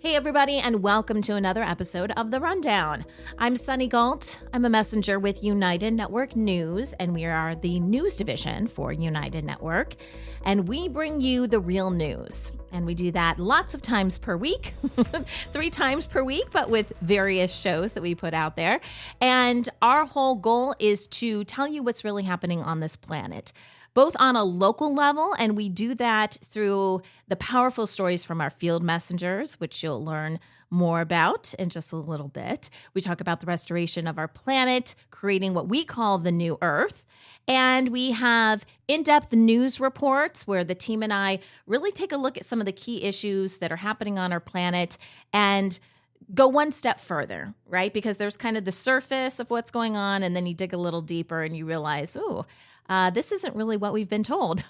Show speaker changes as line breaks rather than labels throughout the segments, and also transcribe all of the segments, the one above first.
Hey everybody, and welcome to another episode of The Rundown. I'm Sunny Galt. I'm a messenger with United Network News, and we are the news division for United Network. And we bring you the real news. And we do that lots of times per week, 3 times per week, but with various shows that we put out there. And our whole goal is to tell you what's really happening on this planet, both on a local level, and we do that through the powerful stories from our field messengers, which you'll learn more about in just a little bit. We talk about the restoration of our planet, creating what we call the new Earth. And we have in-depth news reports where the team and I really take a look at some of the key issues that are happening on our planet and go one step further, right? Because there's kind of the surface of what's going on, and then you dig a little deeper and you realize, this isn't really what we've been told.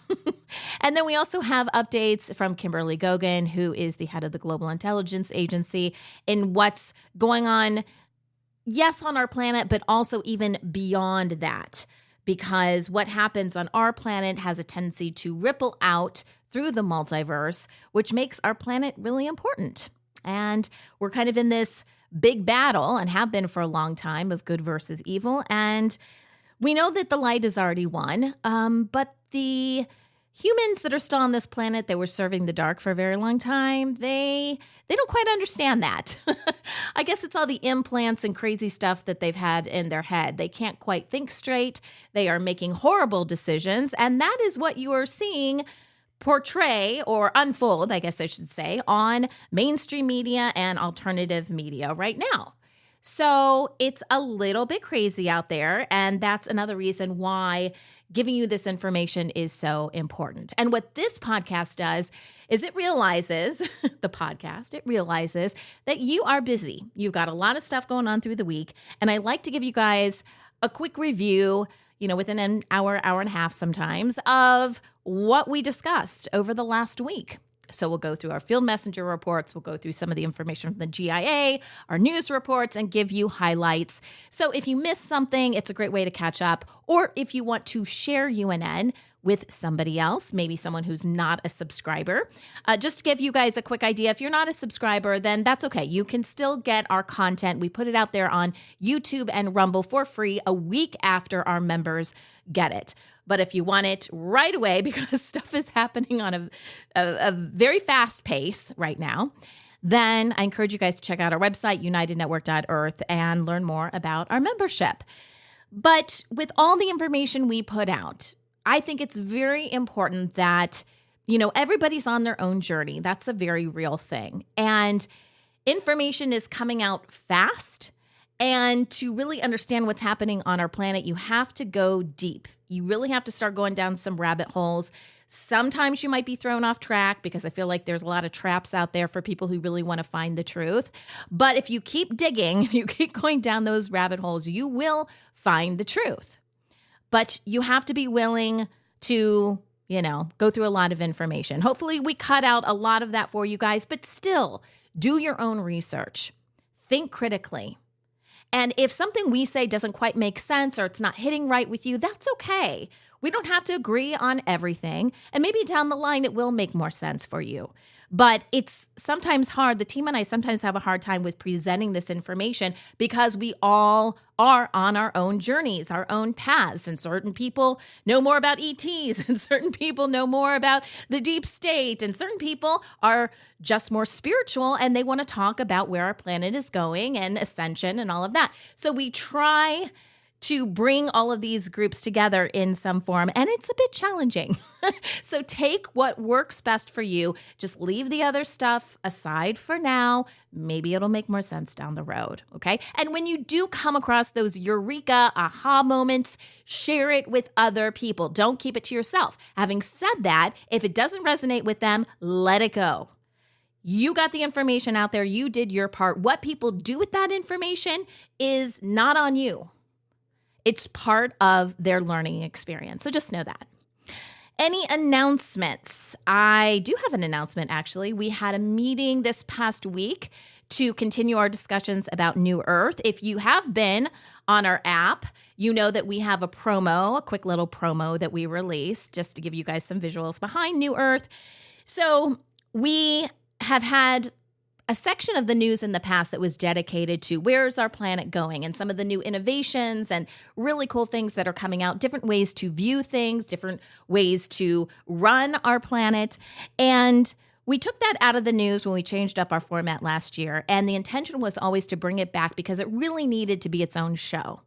And then we also have updates from Kimberly Gogan, who is the head of the Global Intelligence Agency, in what's going on, yes, on our planet, but also even beyond that. Because what happens on our planet has a tendency to ripple out through the multiverse, which makes our planet really important. And we're kind of in this big battle, and have been for a long time, of good versus evil. And we know that the light is already won, but the humans that are still on this planet that were serving the dark for a very long time, they don't quite understand that. I guess it's all the implants and crazy stuff that they've had in their head. They can't quite think straight. They are making horrible decisions, and that is what you are seeing portray or unfold, I guess I should say, on mainstream media and alternative media right now. So it's a little bit crazy out there, and that's another reason why giving you this information is so important. And what this podcast does is it realizes, it realizes that you are busy. You've got a lot of stuff going on through the week, and I like to give you guys a quick review, within an hour, hour and a half sometimes, of what we discussed over the last week. So we'll go through our field messenger reports, we'll go through some of the information from the GIA, our news reports, and give you highlights. So if you missed something, it's a great way to catch up. Or if you want to share UNN with somebody else, maybe someone who's not a subscriber. Just to give you guys a quick idea, if you're not a subscriber, then that's okay. You can still get our content. We put it out there on YouTube and Rumble for free a week after our members get it. But if you want it right away, because stuff is happening on a very fast pace right now, then I encourage you guys to check out our website, unitednetwork.earth, and learn more about our membership. But with all the information we put out, I think it's very important that, everybody's on their own journey. That's a very real thing. And information is coming out fast. And to really understand what's happening on our planet, you have to go deep. You really have to start going down some rabbit holes. Sometimes you might be thrown off track because I feel like there's a lot of traps out there for people who really want to find the truth. But if you keep digging, if you keep going down those rabbit holes, you will find the truth. But you have to be willing to, go through a lot of information. Hopefully we cut out a lot of that for you guys, but still do your own research. Think critically. And if something we say doesn't quite make sense or it's not hitting right with you, that's okay. We don't have to agree on everything. And maybe down the line, it will make more sense for you. But it's sometimes hard. The team and I sometimes have a hard time with presenting this information because we all are on our own journeys, our own paths. And certain people know more about ETs, and certain people know more about the deep state, and certain people are just more spiritual and they want to talk about where our planet is going and ascension and all of that. So we try to bring all of these groups together in some form, and it's a bit challenging. So take what works best for you. Just leave the other stuff aside for now. Maybe it'll make more sense down the road, okay? And when you do come across those eureka, aha moments, share it with other people. Don't keep it to yourself. Having said that, if it doesn't resonate with them, let it go. You got the information out there. You did your part. What people do with that information is not on you. It's part of their learning experience. So just know that. Any announcements? I do have an announcement, actually. We had a meeting this past week to continue our discussions about New Earth. If you have been on our app, you know that we have a quick little promo that we released just to give you guys some visuals behind New Earth. So we have had a section of the news in the past that was dedicated to where's our planet going and some of the new innovations and really cool things that are coming out, different ways to view things, different ways to run our planet. And we took that out of the news when we changed up our format last year. And the intention was always to bring it back because it really needed to be its own show.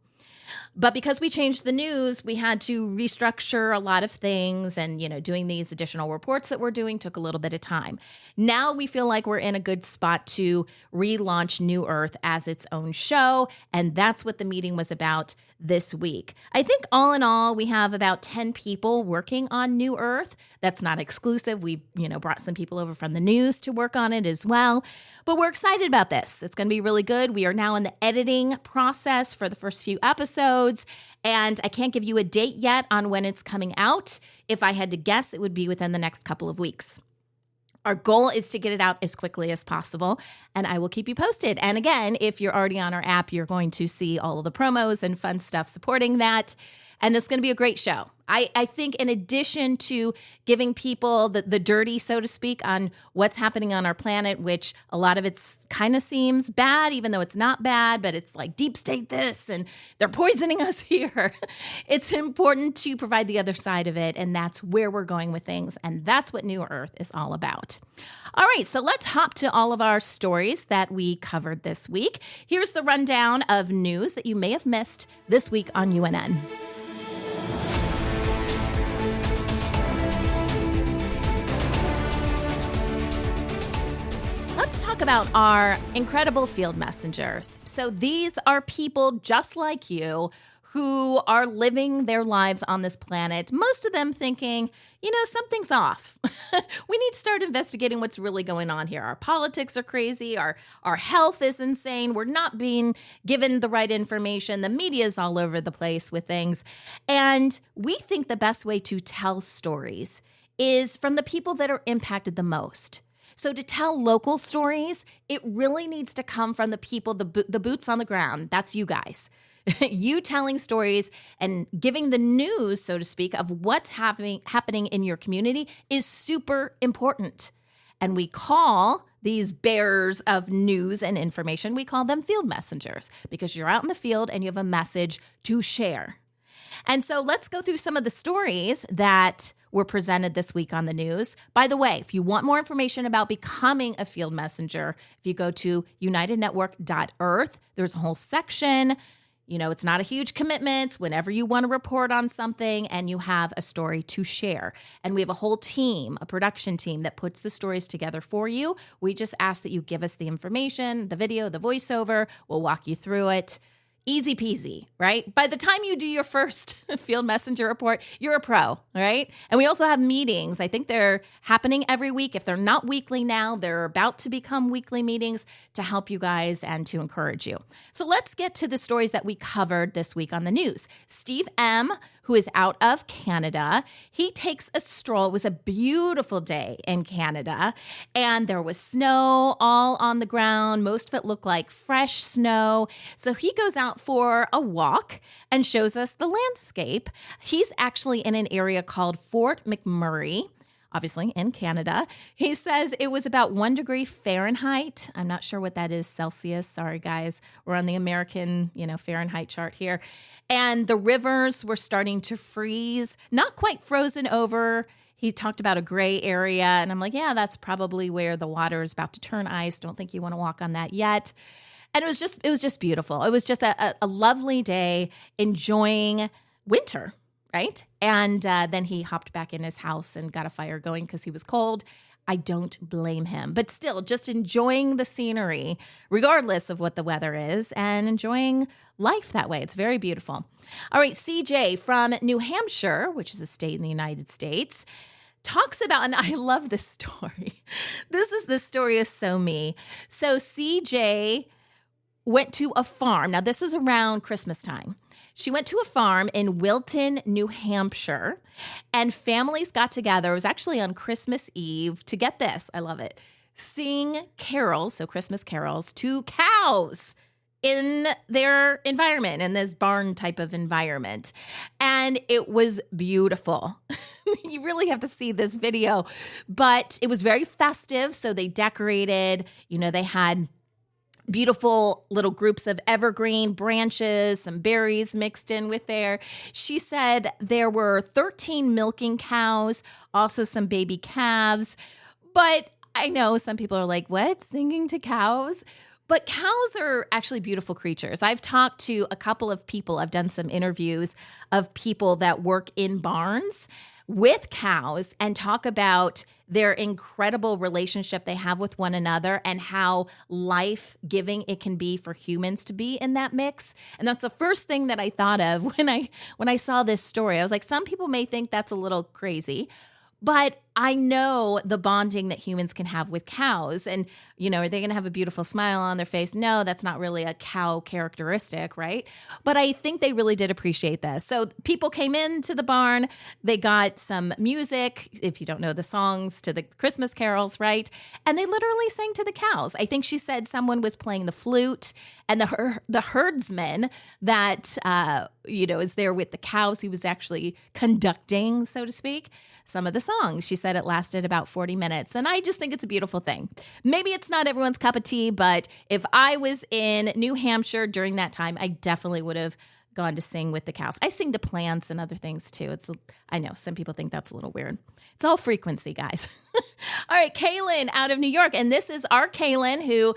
But because we changed the news, we had to restructure a lot of things, and, doing these additional reports that we're doing took a little bit of time. Now we feel like we're in a good spot to relaunch New Earth as its own show, and that's what the meeting was about this week. I think all in all, we have about 10 people working on New Earth. That's not exclusive. We, brought some people over from the news to work on it as well. But we're excited about this. It's going to be really good. We are now in the editing process for the first few episodes, and I can't give you a date yet on when it's coming out. If I had to guess, it would be within the next couple of weeks. Our goal is to get it out as quickly as possible, and I will keep you posted. And again, if you're already on our app, you're going to see all of the promos and fun stuff supporting that. And it's going to be a great show. I think in addition to giving people the dirty, so to speak, on what's happening on our planet, which a lot of it kind of seems bad, even though it's not bad, but it's like deep state this, and they're poisoning us here. It's important to provide the other side of it, and that's where we're going with things, and that's what New Earth is all about. All right, so let's hop to all of our stories that we covered this week. Here's the rundown of news that you may have missed this week on UNN. Let's talk about our incredible field messengers. So these are people just like you who are living their lives on this planet, most of them thinking, something's off. We need to start investigating what's really going on here. Our politics are crazy. Our health is insane. We're not being given the right information. The media is all over the place with things. And we think the best way to tell stories is from the people that are impacted the most. So to tell local stories, it really needs to come from the people, the boots on the ground. That's you guys. You telling stories and giving the news, so to speak, of what's happening in your community is super important. And we call these bearers of news and information, we call them field messengers, because you're out in the field and you have a message to share. And so let's go through some of the stories that were presented this week on the news. By the way, if you want more information about becoming a field messenger, if you go to unitednetwork.earth, there's a whole section. It's not a huge commitment whenever you want to report on something and you have a story to share. And we have a whole team, a production team that puts the stories together for you. We just ask that you give us the information, the video, the voiceover. We'll walk you through it. Easy peasy, right? By the time you do your first field messenger report, you're a pro, right? And we also have meetings. I think they're happening every week. If they're not weekly now, they're about to become weekly meetings to help you guys and to encourage you. So let's get to the stories that we covered this week on the news. Steve M., who is out of Canada, he takes a stroll. It was a beautiful day in Canada, and there was snow all on the ground. Most of it looked like fresh snow. So he goes out for a walk and shows us the landscape. He's actually in an area called Fort McMurray, obviously in Canada. He says it was about 1 degree Fahrenheit. I'm not sure what that is Celsius. Sorry, guys. We're on the American, Fahrenheit chart here. And the rivers were starting to freeze, not quite frozen over. He talked about a gray area, and I'm like, yeah, that's probably where the water is about to turn ice. Don't think you want to walk on that yet. And it was just beautiful. It was just a lovely day enjoying winter, right? And then he hopped back in his house and got a fire going because he was cold. I don't blame him. But still, just enjoying the scenery, regardless of what the weather is, and enjoying life that way. It's very beautiful. All right, CJ from New Hampshire, which is a state in the United States, talks about, and I love this story. This story is so me. So CJ went to a farm. Now, this is around Christmas time. She went to a farm in Wilton, New Hampshire, and families got together. It was actually on Christmas Eve to get this. I love it. Sing carols, so Christmas carols, to cows in their environment, in this barn type of environment. And it was beautiful. You really have to see this video. But it was very festive. So they decorated, they had beautiful little groups of evergreen branches, some berries mixed in with there. She said there were 13 milking cows, also some baby calves. But I know some people are like, what? Singing to cows? But cows are actually beautiful creatures. I've talked to a couple of people. I've done some interviews of people that work in barns with cows and talk about their incredible relationship they have with one another and how life-giving it can be for humans to be in that mix. And that's the first thing that I thought of when I saw this story. I was like, some people may think that's a little crazy, but I know the bonding that humans can have with cows. And, are they going to have a beautiful smile on their face? No, that's not really a cow characteristic, right? But I think they really did appreciate this. So people came into the barn. They got some music, if you don't know the songs, to the Christmas carols, right? And they literally sang to the cows. I think she said someone was playing the flute, and the herdsman that, is there with the cows, he was actually conducting, so to speak, some of the songs. She said it lasted about 40 minutes. And I just think it's a beautiful thing. Maybe it's not everyone's cup of tea, but if I was in New Hampshire during that time, I definitely would have gone to sing with the cows. I sing to plants and other things too. I know some people think that's a little weird. It's all frequency, guys. All right, Kaylin out of New York. And this is our Kaylin who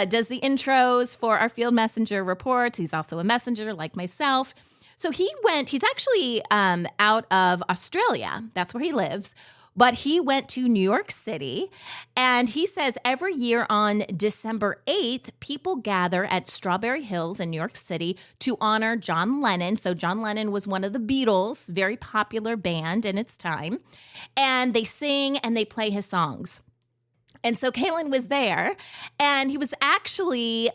does the intros for our Field Messenger reports. He's also a messenger like myself. So he's actually out of Australia. That's where he lives. But he went to New York City, and he says every year on December 8th, people gather at Strawberry Hills in New York City to honor John Lennon. So John Lennon was one of the Beatles, very popular band in its time. And they sing and they play his songs. And so Kaylin was there, and he was actually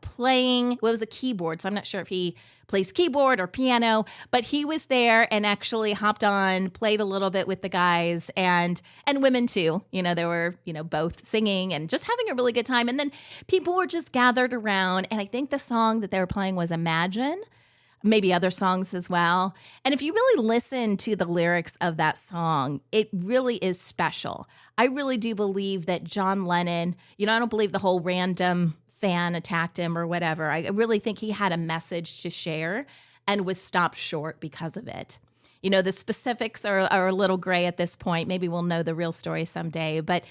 playing, well, it was a keyboard, so I'm not sure if he plays keyboard or piano, but he was there and actually hopped on, played a little bit with the guys and women too. They were, both singing and just having a really good time. And then people were just gathered around, and I think the song that they were playing was Imagine, maybe other songs as well. And if you really listen to the lyrics of that song, it really is special. I really do believe that John Lennon, I don't believe the whole random fan attacked him or whatever. I really think he had a message to share and was stopped short because of it. The specifics are a little gray at this point. Maybe we'll know the real story someday, but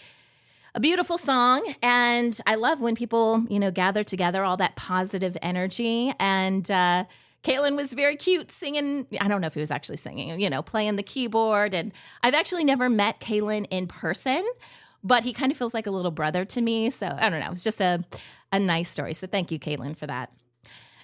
a beautiful song. And I love when people, gather together, all that positive energy. And Kaylin was very cute singing. I don't know if he was actually singing, playing the keyboard. And I've actually never met Kaylin in person, but he kind of feels like a little brother to me. So I don't know. It's just a nice story. So thank you, Kaylin, for that.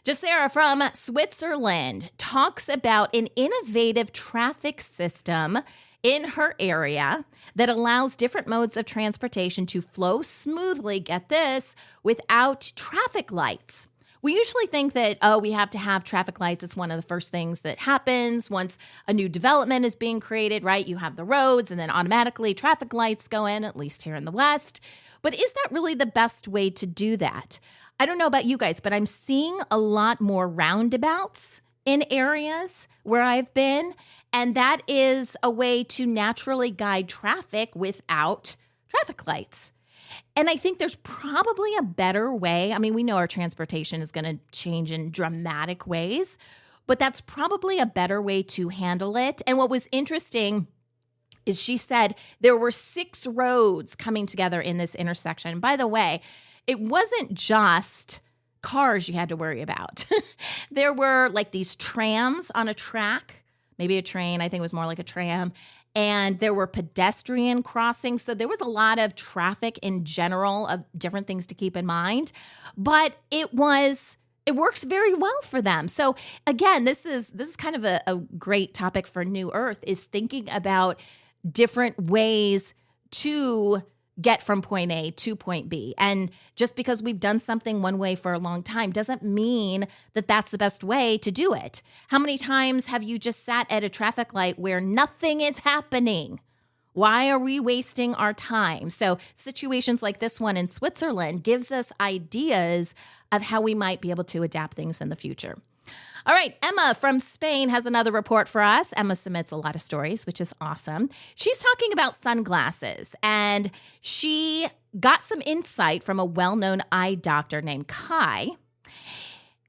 Jacera from Switzerland talks about an innovative traffic system in her area that allows different modes of transportation to flow smoothly, get this, without traffic lights. We usually think that, we have to have traffic lights. It's one of the first things that happens once a new development is being created, right? You have the roads and then automatically traffic lights go in, at least here in the West. But is that really the best way to do that? I don't know about you guys, but I'm seeing a lot more roundabouts in areas where I've been. And that is a way to naturally guide traffic without traffic lights. And I think there's probably a better way. I mean, we know our transportation is going to change in dramatic ways, but that's probably a better way to handle it. And what was interesting is she said there were 6 roads coming together in this intersection. By the way, it wasn't just cars you had to worry about. There were like these trams on a track, maybe a train. I think it was more like a tram. And there were pedestrian crossings. So there was a lot of traffic in general of different things to keep in mind. But it works very well for them. So again, this is kind of a great topic for New Earth, is thinking about different ways to get from point A to point B. And just because we've done something one way for a long time doesn't mean that that's the best way to do it. How many times have you just sat at a traffic light where nothing is happening? Why are we wasting our time? So situations like this one in Switzerland gives us ideas of how we might be able to adapt things in the future. All right, Emma from Spain has another report for us. Emma submits a lot of stories, which is awesome. She's talking about sunglasses, and she got some insight from a well-known eye doctor named Kai.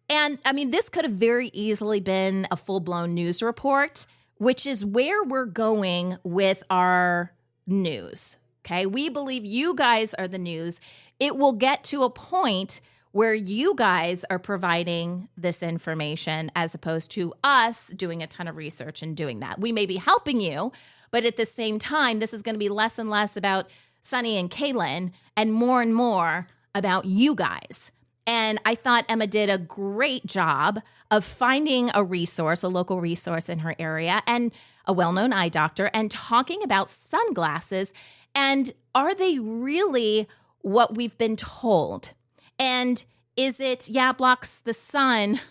And I mean, this could have very easily been a full-blown news report, which is where we're going with our news. Okay, we believe you guys are the news. It will get to a point where you guys are providing this information as opposed to us doing a ton of research and doing that. We may be helping you, but at the same time, this is going to be less and less about Sunny and Kaylin and more about you guys. And I thought Emma did a great job of finding a resource, a local resource in her area, and a well-known eye doctor, and talking about sunglasses. And are they really what we've been told? And is it, blocks the sun,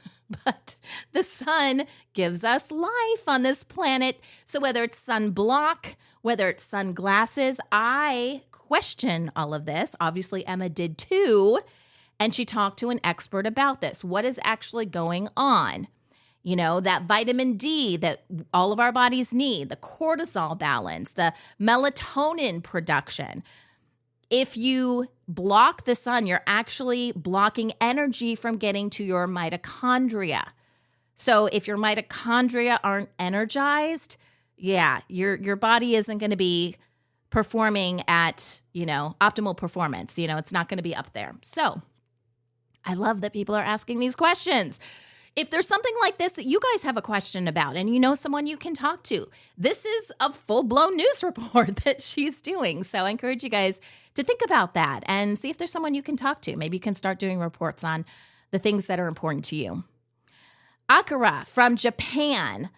but the sun gives us life on this planet. So whether it's sunblock, whether it's sunglasses, I question all of this. Obviously, Emma did too. And she talked to an expert about this. What is actually going on? You know, that vitamin D that all of our bodies need, the cortisol balance, the melatonin production. If you block the sun, you're actually blocking energy from getting to your mitochondria. So if your mitochondria aren't energized, your body isn't going to be performing at, optimal performance. It's not going to be up there. So I love that people are asking these questions. If there's something like this that you guys have a question about and you know someone you can talk to, this is a full-blown news report that she's doing. So I encourage you guys to think about that and see if there's someone you can talk to. Maybe you can start doing reports on the things that are important to you. Akira from Japan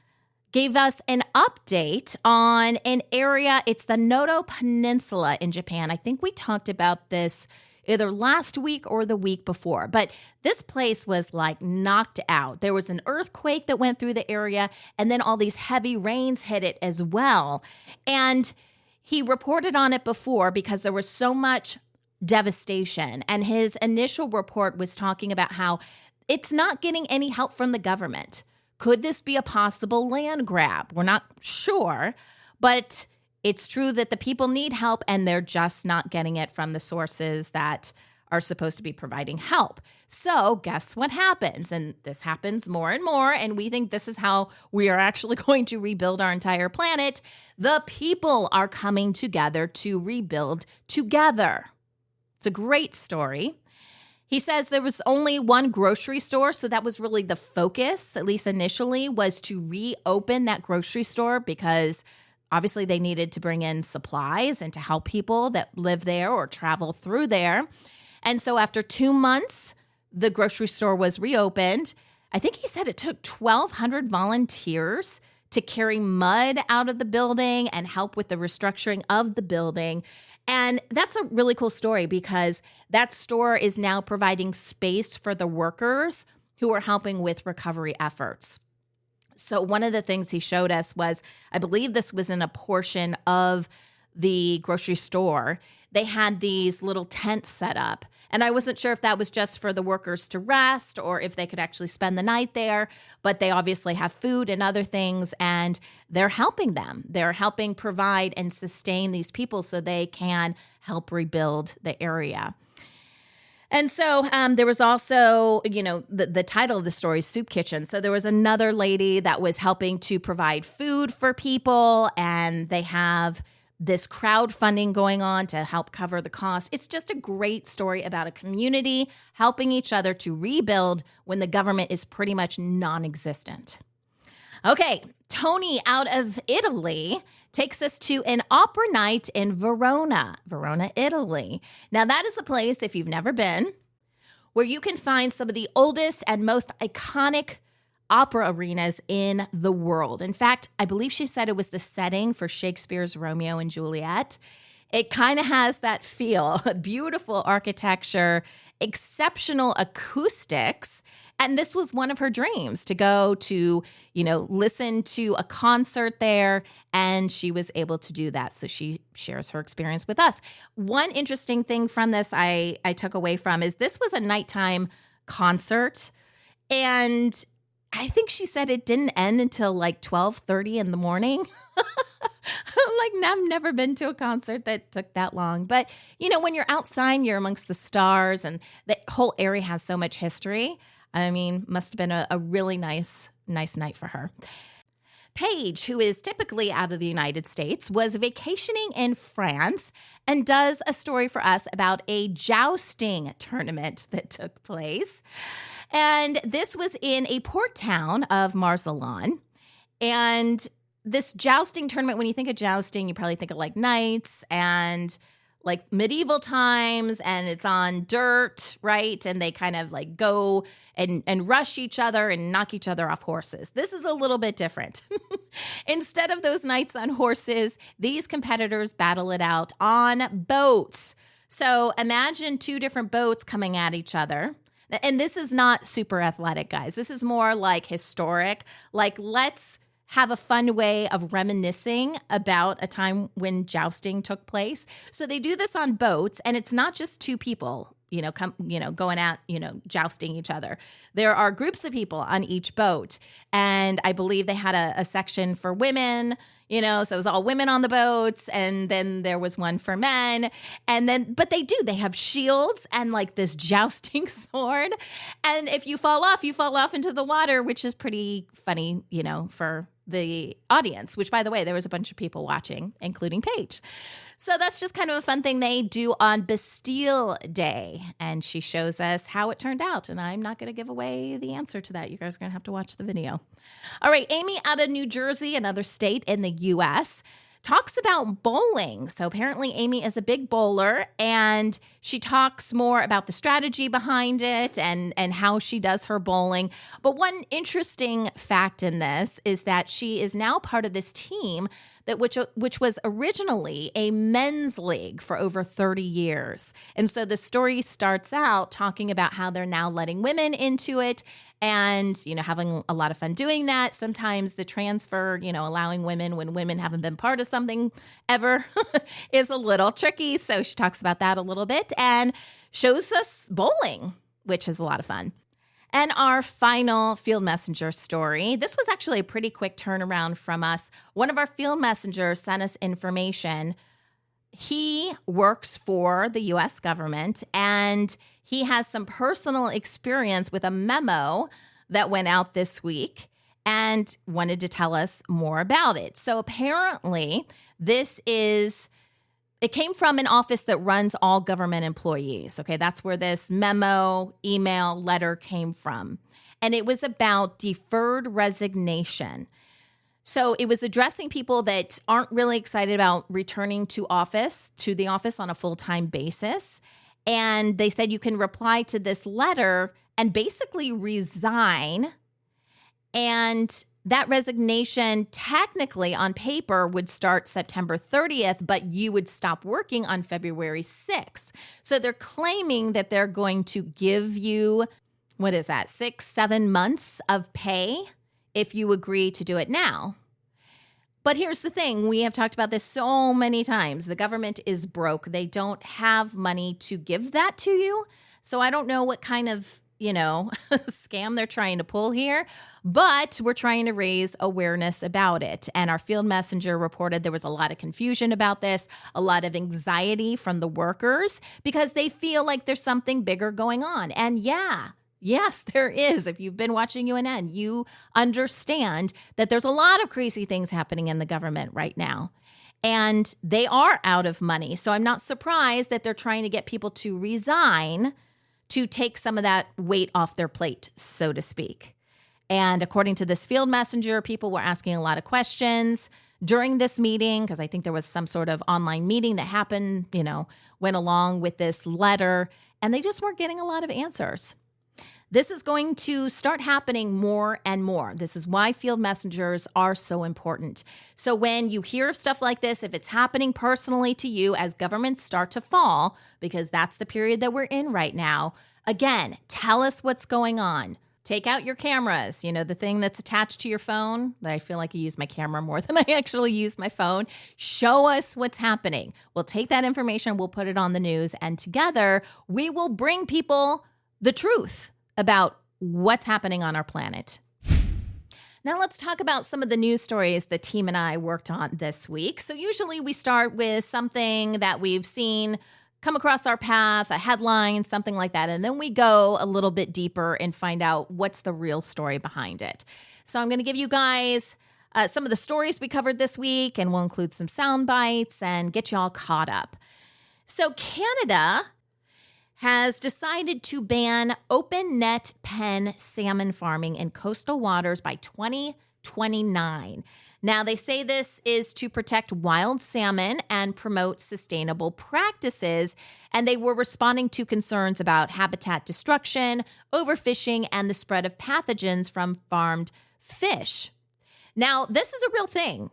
gave us an update on an area. It's the Noto Peninsula in Japan. I think we talked about this either last week or the week before. But this place was like knocked out. There was an earthquake that went through the area, and then all these heavy rains hit it as well. And he reported on it before because there was so much devastation. And his initial report was talking about how it's not getting any help from the government. Could this be a possible land grab? We're not sure, but it's true that the people need help and they're just not getting it from the sources that are supposed to be providing help. So guess what happens? And this happens more and more, and we think this is how we are actually going to rebuild our entire planet. The people are coming together to rebuild together. It's a great story. He says there was only one grocery store, so that was really the focus, at least initially, was to reopen that grocery store because obviously they needed to bring in supplies and to help people that live there or travel through there. And so after 2 months, the grocery store was reopened. I think he said it took 1,200 volunteers to carry mud out of the building and help with the restructuring of the building. And that's a really cool story because that store is now providing space for the workers who are helping with recovery efforts. So one of the things he showed us was, I believe this was in a portion of the grocery store, they had these little tents set up. And I wasn't sure if that was just for the workers to rest or if they could actually spend the night there. But they obviously have food and other things, and they're helping them. They're helping provide and sustain these people so they can help rebuild the area. And so there was also, the title of the story is Soup Kitchen. So there was another lady that was helping to provide food for people, and they have this crowdfunding going on to help cover the cost. It's just a great story about a community helping each other to rebuild when the government is pretty much non-existent. Okay, Tony out of Italy takes us to an opera night in Verona, Italy. Now, that is a place, if you've never been, where you can find some of the oldest and most iconic opera arenas in the world. In fact, I believe she said it was the setting for Shakespeare's Romeo and Juliet. It kind of has that feel, beautiful architecture, exceptional acoustics, And this was one of her dreams, to go to, listen to a concert there. And she was able to do that. So she shares her experience with us. One interesting thing from this I took away from is this was a nighttime concert. And I think she said it didn't end until like 12:30 in the morning. I've never been to a concert that took that long. But, when you're outside, you're amongst the stars, and the whole area has so much history. I mean, must have been a really nice night for her. Paige, who is typically out of the United States, was vacationing in France and does a story for us about a jousting tournament that took place. And this was in a port town of Marseillon. And this jousting tournament, when you think of jousting, you probably think of like knights and like medieval times, and it's on dirt, right? And they kind of like go and rush each other and knock each other off horses. This is a little bit different. Instead of those knights on horses, these competitors battle it out on boats. So imagine two different boats coming at each other. And this is not super athletic, guys. This is more like historic. Like, let's have a fun way of reminiscing about a time when jousting took place. So they do this on boats, and it's not just two people, going at, jousting each other. There are groups of people on each boat. And I believe they had a section for women, so it was all women on the boats. And then there was one for men. But they have shields and like this jousting sword. And if you fall off into the water, which is pretty funny, for the audience, which, by the way, there was a bunch of people watching, including Paige. So that's just kind of a fun thing they do on Bastille Day. And she shows us how it turned out. And I'm not going to give away the answer to that. You guys are going to have to watch the video. All right, Amy out of New Jersey, another state in the U.S., talks about bowling. So apparently Amy is a big bowler, and she talks more about the strategy behind it and how she does her bowling. But one interesting fact in this is that she is now part of this team that which was originally a men's league for over 30 years. And so the story starts out talking about how they're now letting women into it and, having a lot of fun doing that. Sometimes the transfer, allowing women when women haven't been part of something ever is a little tricky. So she talks about that a little bit and shows us bowling, which is a lot of fun. And our final field messenger story, this was actually a pretty quick turnaround from us. One of our field messengers sent us information. He works for the U.S. government, and he has some personal experience with a memo that went out this week and wanted to tell us more about it. So apparently it came from an office that runs all government employees. Okay, that's where this memo, email, letter came from. And it was about deferred resignation. So it was addressing people that aren't really excited about returning to the office on a full-time basis. And they said you can reply to this letter and basically resign. And that resignation technically on paper would start September 30th, but you would stop working on February 6th. So they're claiming that they're going to give you, 6-7 months of pay if you agree to do it now. But here's the thing. We have talked about this so many times. The government is broke. They don't have money to give that to you. So I don't know what kind of scam they're trying to pull here, but we're trying to raise awareness about it. And our field messenger reported there was a lot of confusion about this, a lot of anxiety from the workers because they feel like there's something bigger going on. And yes, there is. If you've been watching UNN, you understand that there's a lot of crazy things happening in the government right now. And they are out of money. So I'm not surprised that they're trying to get people to resign to take some of that weight off their plate, so to speak. And according to this field messenger, people were asking a lot of questions during this meeting, because I think there was some sort of online meeting that happened, went along with this letter, and they just weren't getting a lot of answers. This is going to start happening more and more. This is why field messengers are so important. So when you hear of stuff like this, if it's happening personally to you as governments start to fall, because that's the period that we're in right now, again, tell us what's going on. Take out your cameras, the thing that's attached to your phone. I feel like I use my camera more than I actually use my phone. Show us what's happening. We'll take that information, we'll put it on the news, and together we will bring people the truth about what's happening on our planet. Now let's talk about some of the news stories the team and I worked on this week. So usually we start with something that we've seen come across our path, a headline, something like that. And then we go a little bit deeper and find out what's the real story behind it. So I'm going to give you guys some of the stories we covered this week, and we'll include some sound bites and get you all caught up. So Canada has decided to ban open net pen salmon farming in coastal waters by 2029. Now, they say this is to protect wild salmon and promote sustainable practices, and they were responding to concerns about habitat destruction, overfishing, and the spread of pathogens from farmed fish. Now, this is a real thing.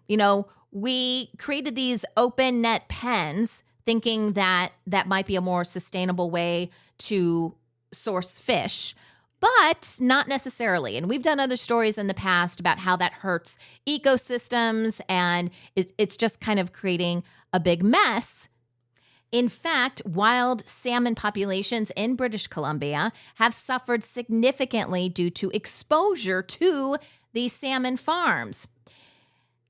We created these open net pens thinking that might be a more sustainable way to source fish, but not necessarily. And we've done other stories in the past about how that hurts ecosystems, and it's just kind of creating a big mess. In fact, wild salmon populations in British Columbia have suffered significantly due to exposure to these salmon farms.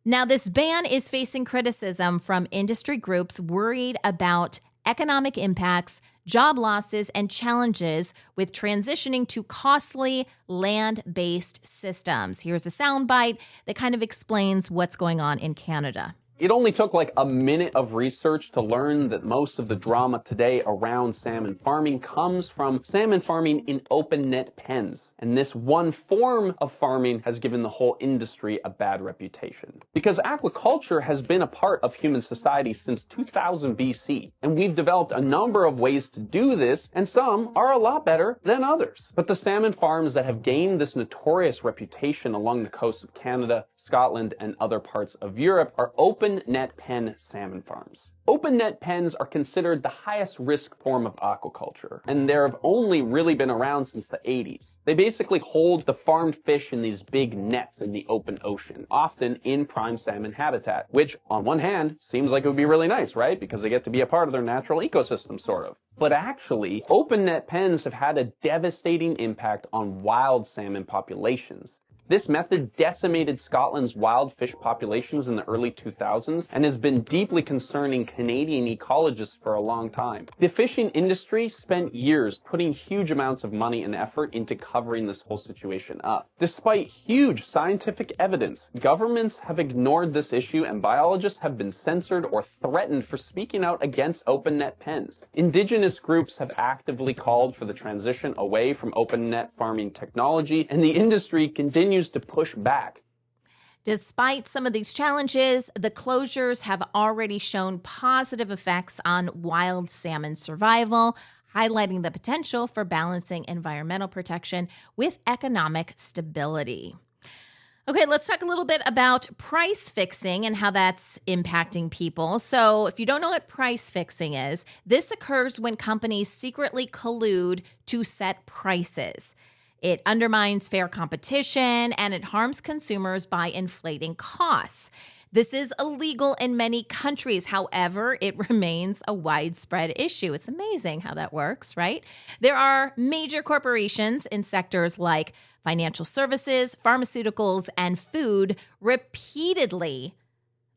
Now, this ban is facing criticism from industry groups worried about economic impacts, job losses, and challenges with transitioning to costly land-based systems. Here's a soundbite that kind of explains what's going on in Canada.
It only took like a minute of research to learn that most of the drama today around salmon farming comes from salmon farming in open net pens. And this one form of farming has given the whole industry a bad reputation. Because aquaculture has been a part of human society since 2000 BC. And we've developed a number of ways to do this, and some are a lot better than others. But the salmon farms that have gained this notorious reputation along the coast of Canada, Scotland, and other parts of Europe are open net pen salmon farms. Open net pens are considered the highest risk form of aquaculture, and they have only really been around since the 80s. They basically hold the farmed fish in these big nets in the open ocean, often in prime salmon habitat, which on one hand seems like it would be really nice, right? Because they get to be a part of their natural ecosystem, sort of. But actually, open net pens have had a devastating impact on wild salmon populations. This method decimated Scotland's wild fish populations in the early 2000s and has been deeply concerning Canadian ecologists for a long time. The fishing industry spent years putting huge amounts of money and effort into covering this whole situation up. Despite huge scientific evidence, governments have ignored this issue, and biologists have been censored or threatened for speaking out against open net pens. Indigenous groups have actively called for the transition away from open net farming technology, and the industry continues to push back.
Despite some of these challenges, the closures have already shown positive effects on wild salmon survival, highlighting the potential for balancing environmental protection with economic stability. Okay, let's talk a little bit about price fixing and how that's impacting people. So if you don't know what price fixing is, this occurs when companies secretly collude to set prices. It undermines fair competition, and it harms consumers by inflating costs. This is illegal in many countries. However, it remains a widespread issue. It's amazing how that works, right? There are major corporations in sectors like financial services, pharmaceuticals, and food repeatedly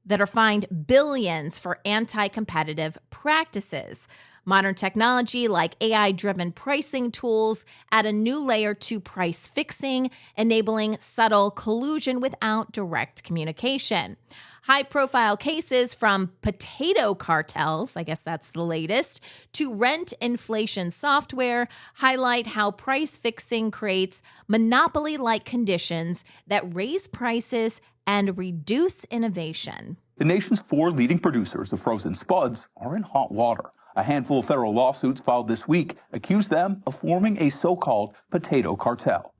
that are fined billions for anti-competitive practices. Modern technology like AI-driven pricing tools add a new layer to price fixing, enabling subtle collusion without direct communication. High-profile cases from potato cartels, I guess that's the latest, to rent inflation software highlight how price fixing creates monopoly-like conditions that raise prices and reduce innovation.
The nation's 4 leading producers of frozen spuds are in hot water. A handful of federal lawsuits filed this week accuse them of forming a so-called potato cartel.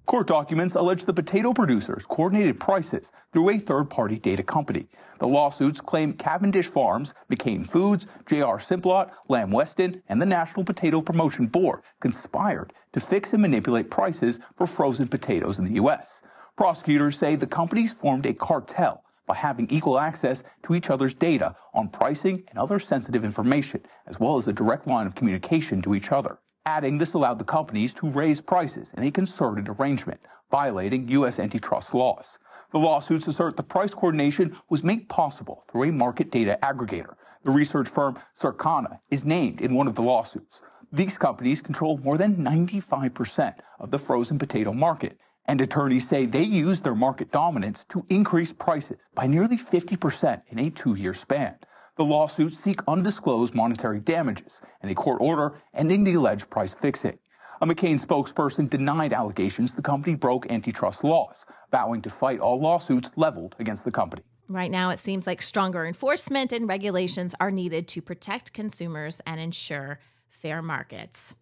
Court documents allege the potato producers coordinated prices through a third-party data company. The lawsuits claim Cavendish Farms, McCain Foods, J.R. Simplot, Lamb Weston, and the National Potato Promotion Board conspired to fix and manipulate prices for frozen potatoes in the U.S. Prosecutors say the companies formed a cartel by having equal access to each other's data on pricing and other sensitive information, as well as a direct line of communication to each other. Adding this allowed the companies to raise prices in a concerted arrangement, violating U.S. antitrust laws. The lawsuits assert the price coordination was made possible through a market data aggregator. The research firm Circana is named in one of the lawsuits. These companies control more than 95% of the frozen potato market, and attorneys say they used their market dominance to increase prices by nearly 50% in a 2-year span. The lawsuits seek undisclosed monetary damages and a court order ending the alleged price fixing. A McCain spokesperson denied allegations the company broke antitrust laws, vowing to fight all lawsuits leveled against the company.
Right now, it seems like stronger enforcement and regulations are needed to protect consumers and ensure fair markets.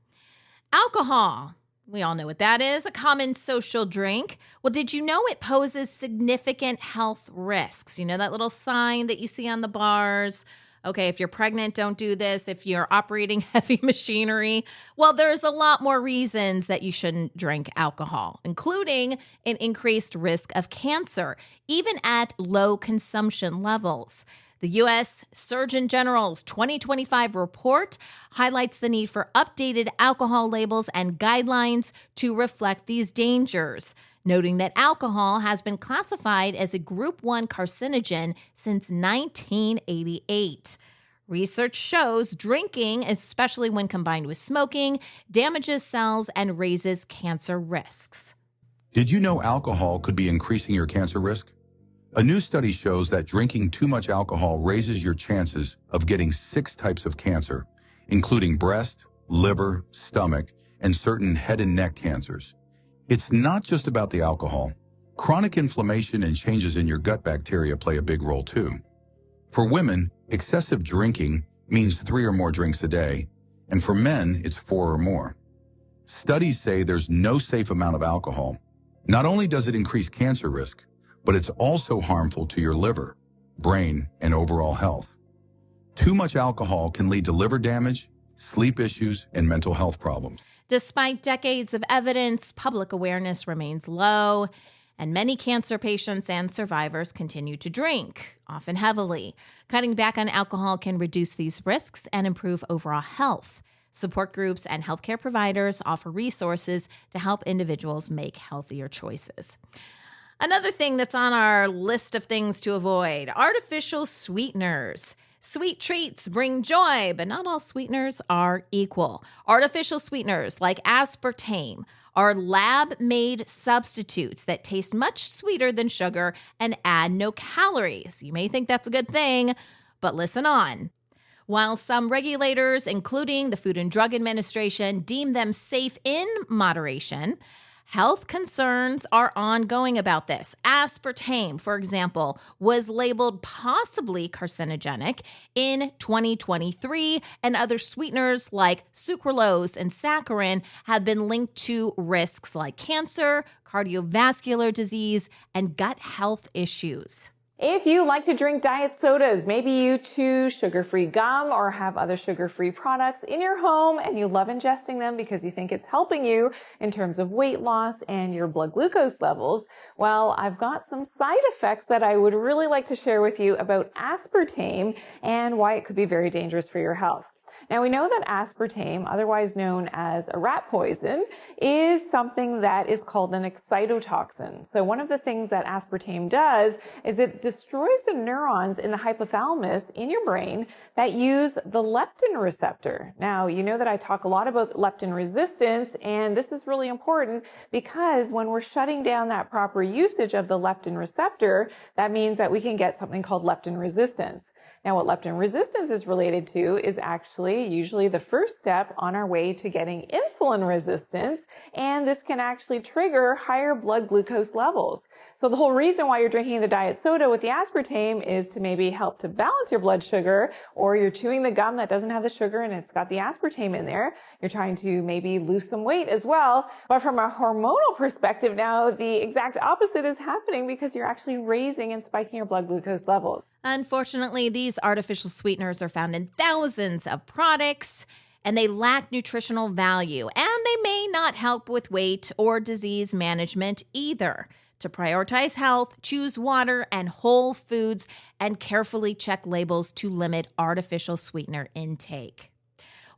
Alcohol. We all know what that is, a common social drink. Well, did you know it poses significant health risks? You know that little sign that you see on the bars? Okay, if you're pregnant, don't do this. If you're operating heavy machinery, well, there's a lot more reasons that you shouldn't drink alcohol, including an increased risk of cancer, even at low consumption levels. The U.S. Surgeon General's 2025 report highlights the need for updated alcohol labels and guidelines to reflect these dangers, noting that alcohol has been classified as a Group 1 carcinogen since 1988. Research shows drinking, especially when combined with smoking, damages cells and raises cancer risks.
Did you know alcohol could be increasing your cancer risk? A new study shows that drinking too much alcohol raises your chances of getting 6 types of cancer, including breast, liver, stomach, and certain head and neck cancers. It's not just about the alcohol. Chronic inflammation and changes in your gut bacteria play a big role too. For women, excessive drinking means 3 or more drinks a day, and for men, it's 4 or more. Studies say there's no safe amount of alcohol. Not only does it increase cancer risk, but it's also harmful to your liver, brain, and overall health. Too much alcohol can lead to liver damage, sleep issues, and mental health problems.
Despite decades of evidence, public awareness remains low, and many cancer patients and survivors continue to drink, often heavily. Cutting back on alcohol can reduce these risks and improve overall health. Support groups and healthcare providers offer resources to help individuals make healthier choices. Another thing that's on our list of things to avoid, artificial sweeteners. Sweet treats bring joy, but not all sweeteners are equal. Artificial sweeteners like aspartame are lab-made substitutes that taste much sweeter than sugar and add no calories. You may think that's a good thing, but listen on. While some regulators, including the Food and Drug Administration, deem them safe in moderation, health concerns are ongoing about this. Aspartame, for example, was labeled possibly carcinogenic in 2023, and other sweeteners like sucralose and saccharin have been linked to risks like cancer, cardiovascular disease, and gut health issues.
If you like to drink diet sodas, maybe you choose sugar-free gum or have other sugar-free products in your home and you love ingesting them because you think it's helping you in terms of weight loss and your blood glucose levels, well, I've got some side effects that I would really like to share with you about aspartame and why it could be very dangerous for your health. Now, we know that aspartame, otherwise known as a rat poison, is something that is called an excitotoxin. So one of the things that aspartame does is it destroys the neurons in the hypothalamus in your brain that use the leptin receptor. Now, you know that I talk a lot about leptin resistance, and this is really important because when we're shutting down that proper usage of the leptin receptor, that means that we can get something called leptin resistance. Now, what leptin resistance is related to is actually usually the first step on our way to getting insulin resistance, and this can actually trigger higher blood glucose levels. So the whole reason why you're drinking the diet soda with the aspartame is to maybe help to balance your blood sugar, or you're chewing the gum that doesn't have the sugar and it's got the aspartame in there. You're trying to maybe lose some weight as well. But from a hormonal perspective now, the exact opposite is happening because you're actually raising and spiking your blood glucose levels.
Unfortunately, these artificial sweeteners are found in thousands of products, and they lack nutritional value, and they may not help with weight or disease management either. To prioritize health, choose water and whole foods, and carefully check labels to limit artificial sweetener intake.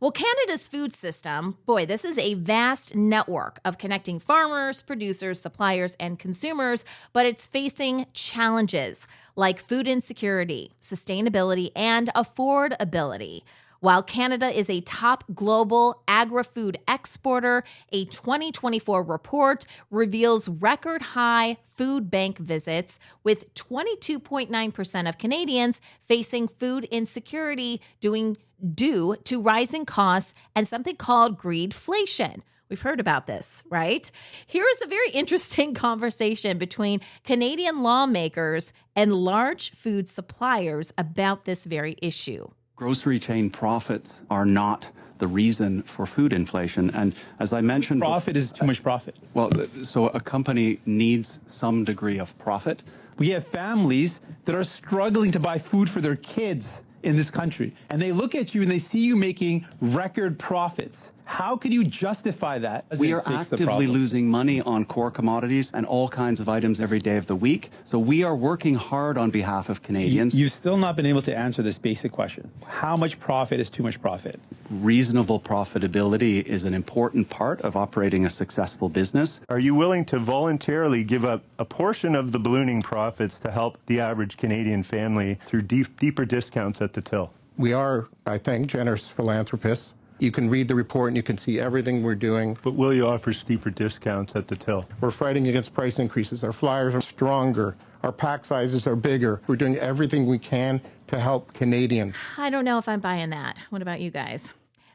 Well, Canada's food system, boy, this is a vast network of connecting farmers, producers, suppliers, and consumers, but it's facing challenges like food insecurity, sustainability, and affordability. While Canada is a top global agri-food exporter, a 2024 report reveals record high food bank visits, with 22.9% of Canadians facing food insecurity due to rising costs and something called greedflation. We've heard about this, right? Here is a very interesting conversation between Canadian lawmakers and large food suppliers about this very issue.
Grocery chain profits are not the reason for food inflation. And as I mentioned...
Profit is too much profit.
Well, so a company needs some degree of profit.
We have families that are struggling to buy food for their kids in this country. And they look at you and they see you making record profits. How could you justify that?
We are actively losing money on core commodities and all kinds of items every day of the week. So we are working hard on behalf of Canadians.
You've still not been able to answer this basic question. How much profit is too much profit?
Reasonable profitability is an important part of operating a successful business.
Are you willing to voluntarily give up a portion of the ballooning profits to help the average Canadian family through deeper discounts at the till?
We are, I think, generous philanthropists. You can read the report and you can see everything we're doing.
But will you offer steeper discounts at the till?
We're fighting against price increases. Our flyers are stronger. Our pack sizes are bigger. We're doing everything we can to help Canadians.
I don't know if I'm buying that. What about you guys?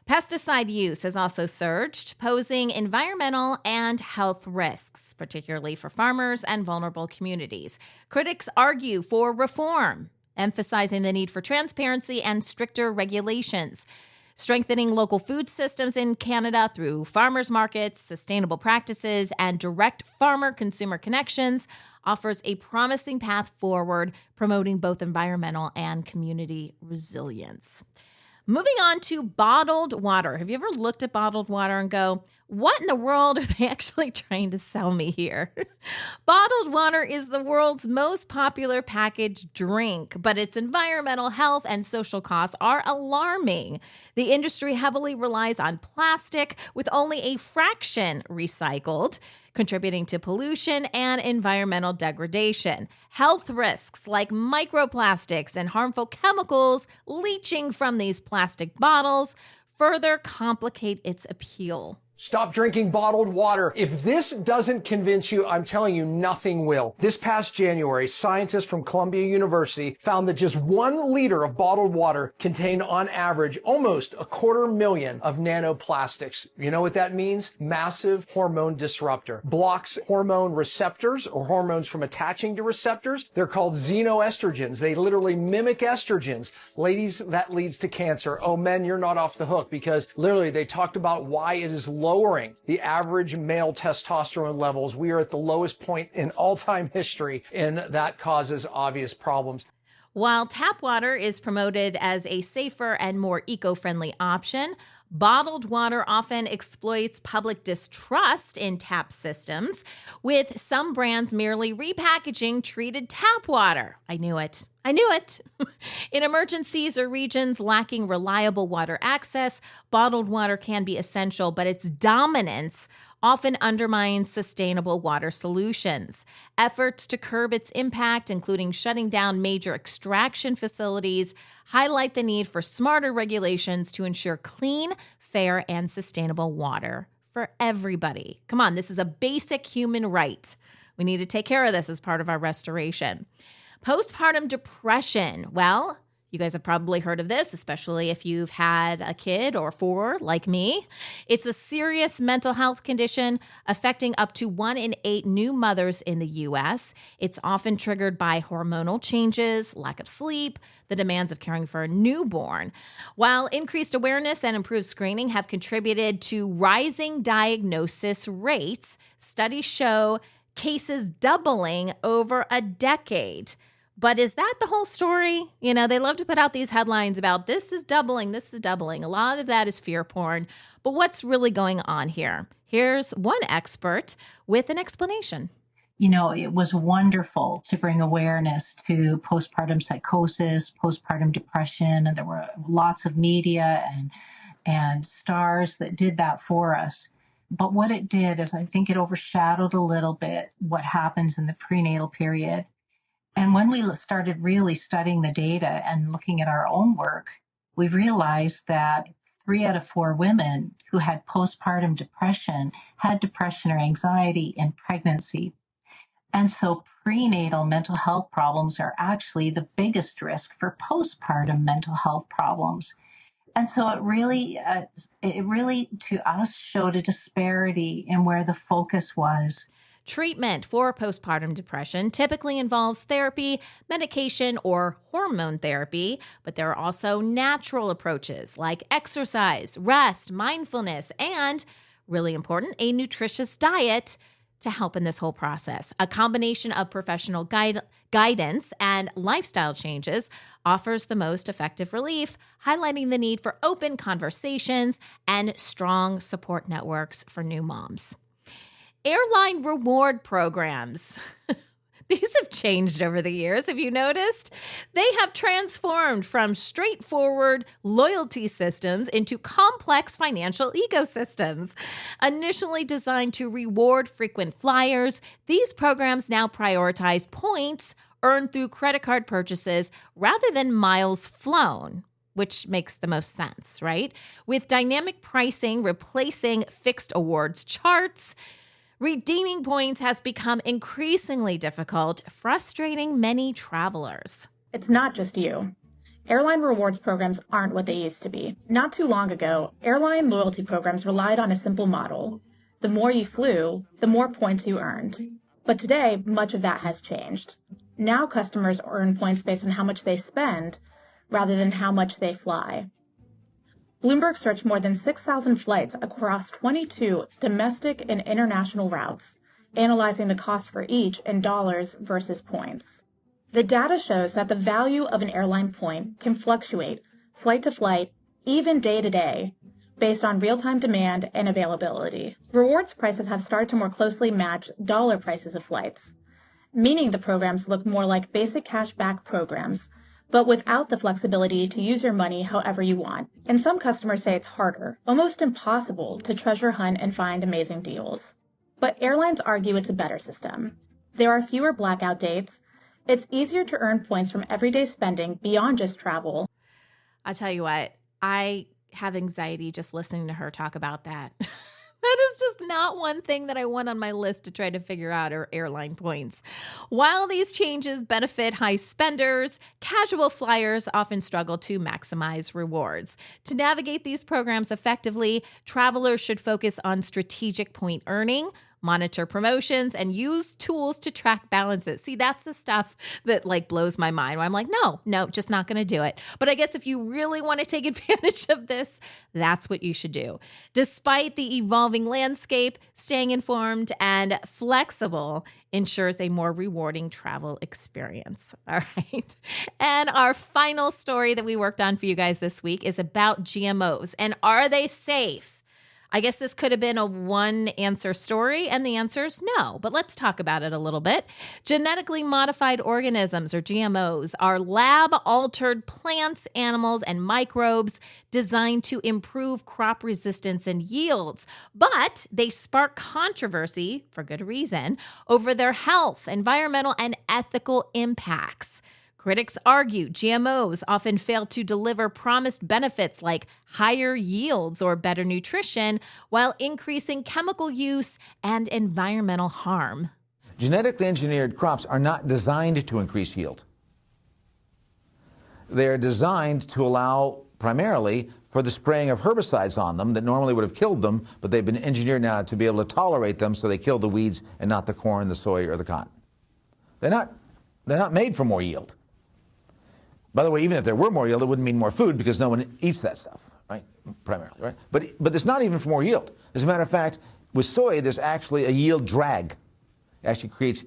Pesticide use has also surged, posing environmental and health risks, particularly for farmers and vulnerable communities. Critics argue for reform, emphasizing the need for transparency and stricter regulations. Strengthening local food systems in Canada through farmers markets, sustainable practices, and direct farmer-consumer connections offers a promising path forward, promoting both environmental and community resilience. Moving on to bottled water. Have you ever looked at bottled water and go, what in the world are they actually trying to sell me here? Bottled water is the world's most popular packaged drink, but its environmental, health, and social costs are alarming. The industry heavily relies on plastic, with only a fraction recycled, contributing to pollution and environmental degradation. Health risks like microplastics and harmful chemicals leaching from these plastic bottles further complicate its appeal.
Stop drinking bottled water. If this doesn't convince you, I'm telling you, nothing will. This past January, scientists from Columbia University found that just 1 liter of bottled water contained on average almost 250,000 of nanoplastics. You know what that means? Massive hormone disruptor. Blocks hormone receptors, or hormones from attaching to receptors. They're called xenoestrogens. They literally mimic estrogens. Ladies, that leads to cancer. Oh, men, you're not off the hook, because literally they talked about why it is lowering the average male testosterone levels. We are at the lowest point in all-time history, and that causes obvious problems.
While tap water is promoted as a safer and more eco-friendly option, bottled water often exploits public distrust in tap systems, with some brands merely repackaging treated tap water. I knew it. In emergencies or regions lacking reliable water access, bottled water can be essential, but its dominance often undermines sustainable water solutions. Efforts to curb its impact, including shutting down major extraction facilities, highlight the need for smarter regulations to ensure clean, fair, and sustainable water for everybody. Come on, this is a basic human right. We need to take care of this as part of our restoration. Postpartum depression. Well, You guys have probably heard of this, especially if you've had a kid or 4 like me. It's a serious mental health condition affecting up to 1 in 8 new mothers in the U.S. It's often triggered by hormonal changes, lack of sleep, the demands of caring for a newborn. While increased awareness and improved screening have contributed to rising diagnosis rates, studies show cases doubling over a decade. But is that the whole story? You know, they love to put out these headlines about this is doubling, this is doubling. A lot of that is fear porn. But what's really going on here? Here's one expert with an explanation.
You know, it was wonderful to bring awareness to postpartum psychosis, postpartum depression, and there were lots of media and stars that did that for us. But what it did is I think it overshadowed a little bit what happens in the prenatal period. And when we started really studying the data and looking at our own work, we realized that 3 out of 4 women who had postpartum depression had depression or anxiety in pregnancy. And so prenatal mental health problems are actually the biggest risk for postpartum mental health problems. And so it really to us showed a disparity in where the focus was.
Treatment for postpartum depression typically involves therapy, medication, or hormone therapy, but there are also natural approaches like exercise, rest, mindfulness, and, really important, a nutritious diet to help in this whole process. A combination of professional guidance and lifestyle changes offers the most effective relief, highlighting the need for open conversations and strong support networks for new moms. Airline reward programs. These have changed over the years. Have you noticed? They have transformed from straightforward loyalty systems into complex financial ecosystems. Initially designed to reward frequent flyers, these programs now prioritize points earned through credit card purchases rather than miles flown, which makes the most sense, right? With dynamic pricing replacing fixed awards charts, redeeming points has become increasingly difficult, frustrating many travelers.
It's not just you. Airline rewards programs aren't what they used to be. Not too long ago, airline loyalty programs relied on a simple model. The more you flew, the more points you earned. But today, much of that has changed. Now customers earn points based on how much they spend rather than how much they fly. Bloomberg searched more than 6,000 flights across 22 domestic and international routes, analyzing the cost for each in dollars versus points. The data shows that the value of an airline point can fluctuate flight to flight, even day to day, based on real-time demand and availability. Rewards prices have started to more closely match dollar prices of flights, meaning the programs look more like basic cash back programs, but without the flexibility to use your money however you want. And some customers say it's harder, almost impossible, to treasure hunt and find amazing deals. But airlines argue it's a better system. There are fewer blackout dates. It's easier to earn points from everyday spending beyond just travel.
I'll tell you what, I have anxiety just listening to her talk about that. That is just not one thing that I want on my list to try to figure out, are airline points. While these changes benefit high spenders, casual flyers often struggle to maximize rewards. To navigate these programs effectively, travelers should focus on strategic point earning, monitor promotions, and use tools to track balances. See, that's the stuff that blows my mind, where I'm like, no, just not going to do it. But I guess if you really want to take advantage of this, that's what you should do. Despite the evolving landscape, staying informed and flexible ensures a more rewarding travel experience. All right. And our final story that we worked on for you guys this week is about GMOs. And are they safe? I guess this could have been a one-answer story, and the answer is no, but let's talk about it a little bit. Genetically modified organisms, or GMOs, are lab-altered plants, animals, and microbes designed to improve crop resistance and yields, but they spark controversy, for good reason, over their health, environmental, and ethical impacts. Critics argue GMOs often fail to deliver promised benefits like higher yields or better nutrition, while increasing chemical use and environmental harm.
Genetically engineered crops are not designed to increase yield. They're designed to allow primarily for the spraying of herbicides on them that normally would have killed them, but they've been engineered now to be able to tolerate them, so they kill the weeds and not the corn, the soy, or the cotton. They're not made for more yield. By the way, even if there were more yield, it wouldn't mean more food because no one eats that stuff, right? Primarily, right? But it's not even for more yield. As a matter of fact, with soy, there's actually a yield drag. It actually creates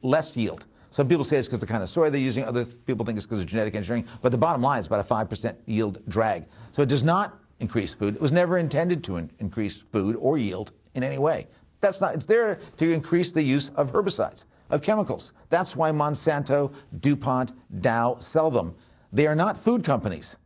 less yield. Some people say it's because of the kind of soy they're using. Other people think it's because of genetic engineering. But the bottom line is about a 5% yield drag. So it does not increase food. It was never intended to increase food or yield in any way. It's there to increase the use of herbicides, of chemicals. That's why Monsanto, DuPont, Dow sell them. They are not food companies.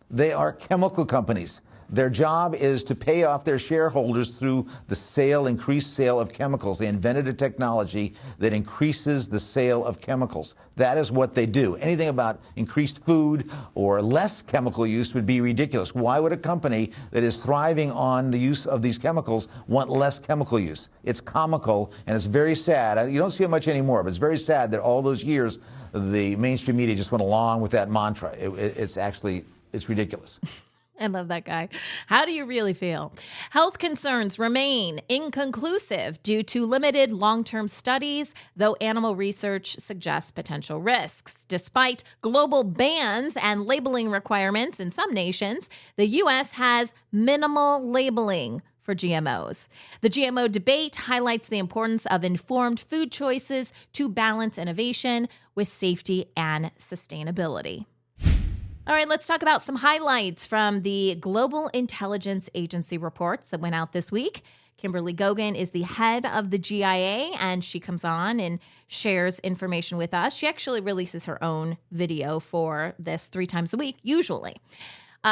They are chemical companies. Their job is to pay off their shareholders through the increased sale of chemicals. They invented a technology that increases the sale of chemicals. That is what they do. Anything about increased food or less chemical use would be ridiculous. Why would a company that is thriving on the use of these chemicals want less chemical use? It's comical, and it's very sad. You don't see it much anymore, but it's very sad that all those years the mainstream media just went along with that mantra. It's ridiculous.
I love that guy. How do you really feel? Health concerns remain inconclusive due to limited long-term studies, though animal research suggests potential risks. Despite global bans and labeling requirements in some nations, the U.S. has minimal labeling for GMOs. The GMO debate highlights the importance of informed food choices to balance innovation with safety and sustainability. All right, let's talk about some highlights from the Global Intelligence Agency reports that went out this week. Kimberly Gogan is the head of the GIA, and she comes on and shares information with us. She actually releases her own video for this 3 times a week, usually.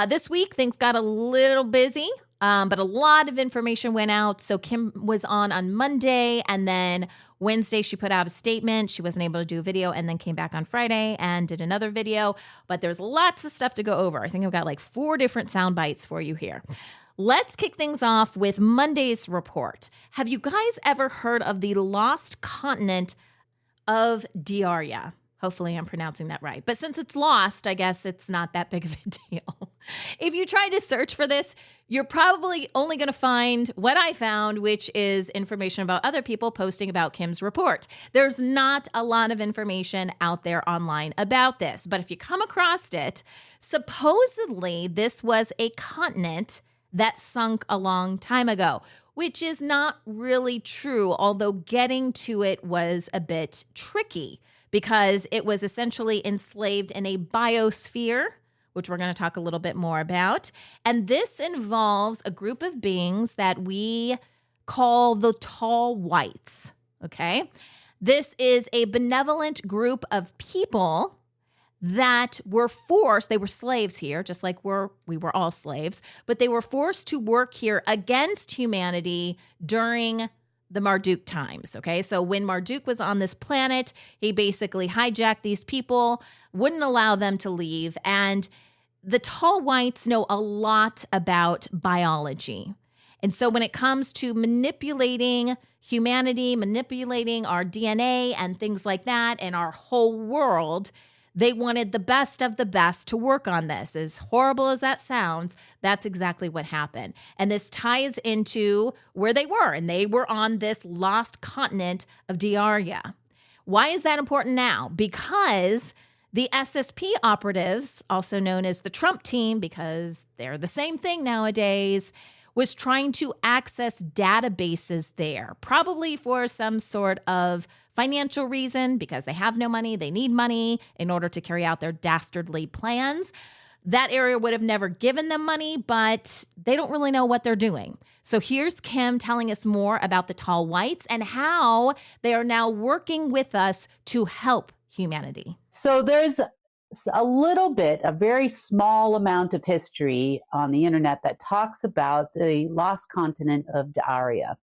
This week, things got a little busy, but a lot of information went out. So Kim was on Monday, and then Wednesday, she put out a statement. She wasn't able to do a video, and then came back on Friday and did another video. But there's lots of stuff to go over. I think I've got like 4 different sound bites for you here. Let's kick things off with Monday's report. Have you guys ever heard of the lost continent of Diarrhea? Hopefully I'm pronouncing that right. But since it's lost, I guess it's not that big of a deal. If you try to search for this, you're probably only going to find what I found, which is information about other people posting about Kim's report. There's not a lot of information out there online about this. But if you come across it, supposedly this was a continent that sunk a long time ago, which is not really true, although getting to it was a bit tricky, because it was essentially enslaved in a biosphere, which we're going to talk a little bit more about. And this involves a group of beings that we call the tall whites, okay? This is a benevolent group of people that were forced, they were slaves here, just like we were all slaves, but they were forced to work here against humanity during the Marduk times, okay? So when Marduk was on this planet, he basically hijacked these people, wouldn't allow them to leave, and the tall whites know a lot about biology. And so when it comes to manipulating humanity, manipulating our DNA and things like that, and our whole world, they wanted the best of the best to work on this. As horrible as that sounds, that's exactly what happened. And this ties into where they were, and they were on this lost continent of Diarrhea. Why is that important now? Because the SSP operatives, also known as the Trump team, because they're the same thing nowadays, was trying to access databases there, probably for some sort of financial reason, because they have no money, they need money in order to carry out their dastardly plans. That area would have never given them money, but they don't really know what they're doing. So here's Kim telling us more about the tall whites and how they are now working with us to help humanity.
So there's a very small amount of history on the internet that talks about the lost continent of Diarrhea.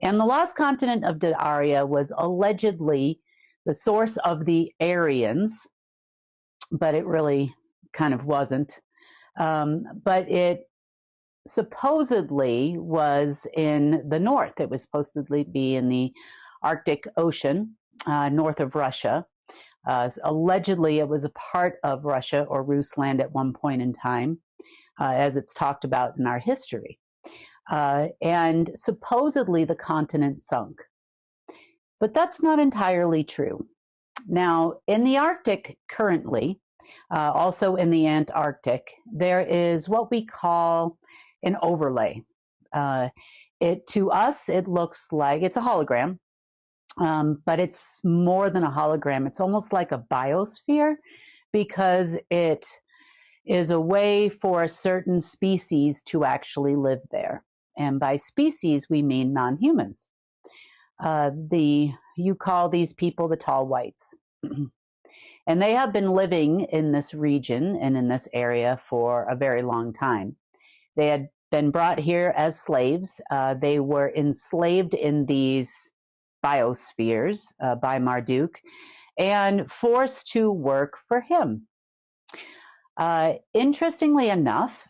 And the lost continent of Diarrhea was allegedly the source of the Aryans, but it really kind of wasn't. But it supposedly was in the north. It was supposedly be in the Arctic Ocean, north of Russia. Allegedly, it was a part of Russia or Rusland at one point in time, as it's talked about in our history. And supposedly the continent sunk. But that's not entirely true. Now, in the Arctic currently, also in the Antarctic, there is what we call an overlay. To us, it looks like it's a hologram, but it's more than a hologram. It's almost like a biosphere because it is a way for a certain species to actually live there. And by species, we mean non-humans. You call these people the tall whites. And they have been living in this region and in this area for a very long time. They had been brought here as slaves. They were enslaved in these biospheres by Marduk and forced to work for him. Interestingly enough,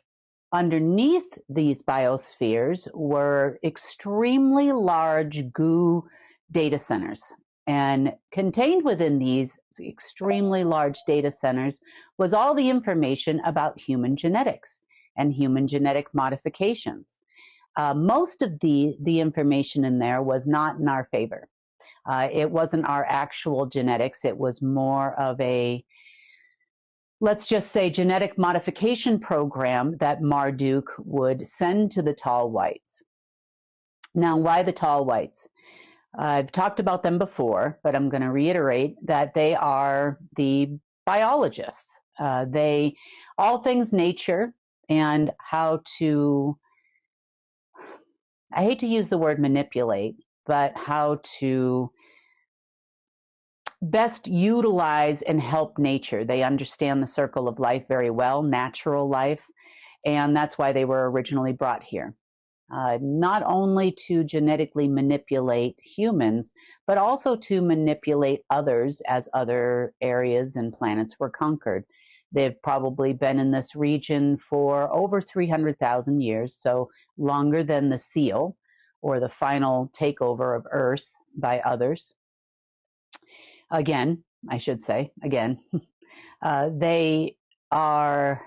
underneath these biospheres were extremely large goo data centers. And contained within these extremely large data centers was all the information about human genetics and human genetic modifications. Most of the information in there was not in our favor. It wasn't our actual genetics. It was more of a, let's just say, genetic modification program that Marduk would send to the tall whites. Now, why the tall whites? I've talked about them before, but I'm going to reiterate that they are the biologists. They, all things nature and how to, I hate to use the word manipulate, but how to best utilize and help nature. They understand the circle of life very well, natural life, and that's why they were originally brought here. Not only to genetically manipulate humans, but also to manipulate others as other areas and planets were conquered. They've probably been in this region for over 300,000 years, so longer than the seal or the final takeover of Earth by others. Again, I should say, again, they were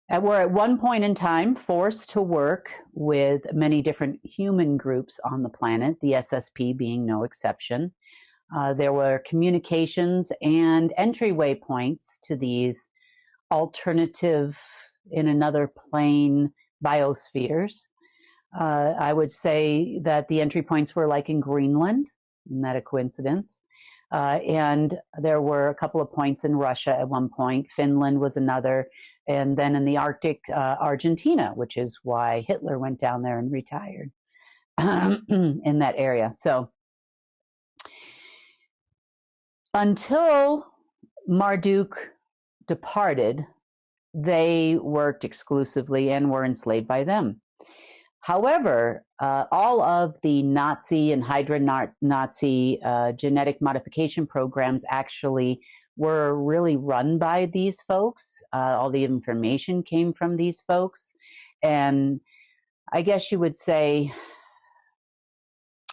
at one point in time forced to work with many different human groups on the planet, the SSP being no exception. There were communications and entryway points to these alternative, in another plane, biospheres. I would say that the entry points were like in Greenland. Isn't that a coincidence? And there were a couple of points in Russia at one point. Finland was another. And then in the Arctic, Argentina, which is why Hitler went down there and retired in that area. So until Marduk departed, they worked exclusively and were enslaved by them. However, all of the Nazi and Hydra-Nazi genetic modification programs actually were really run by these folks. All the information came from these folks. And I guess you would say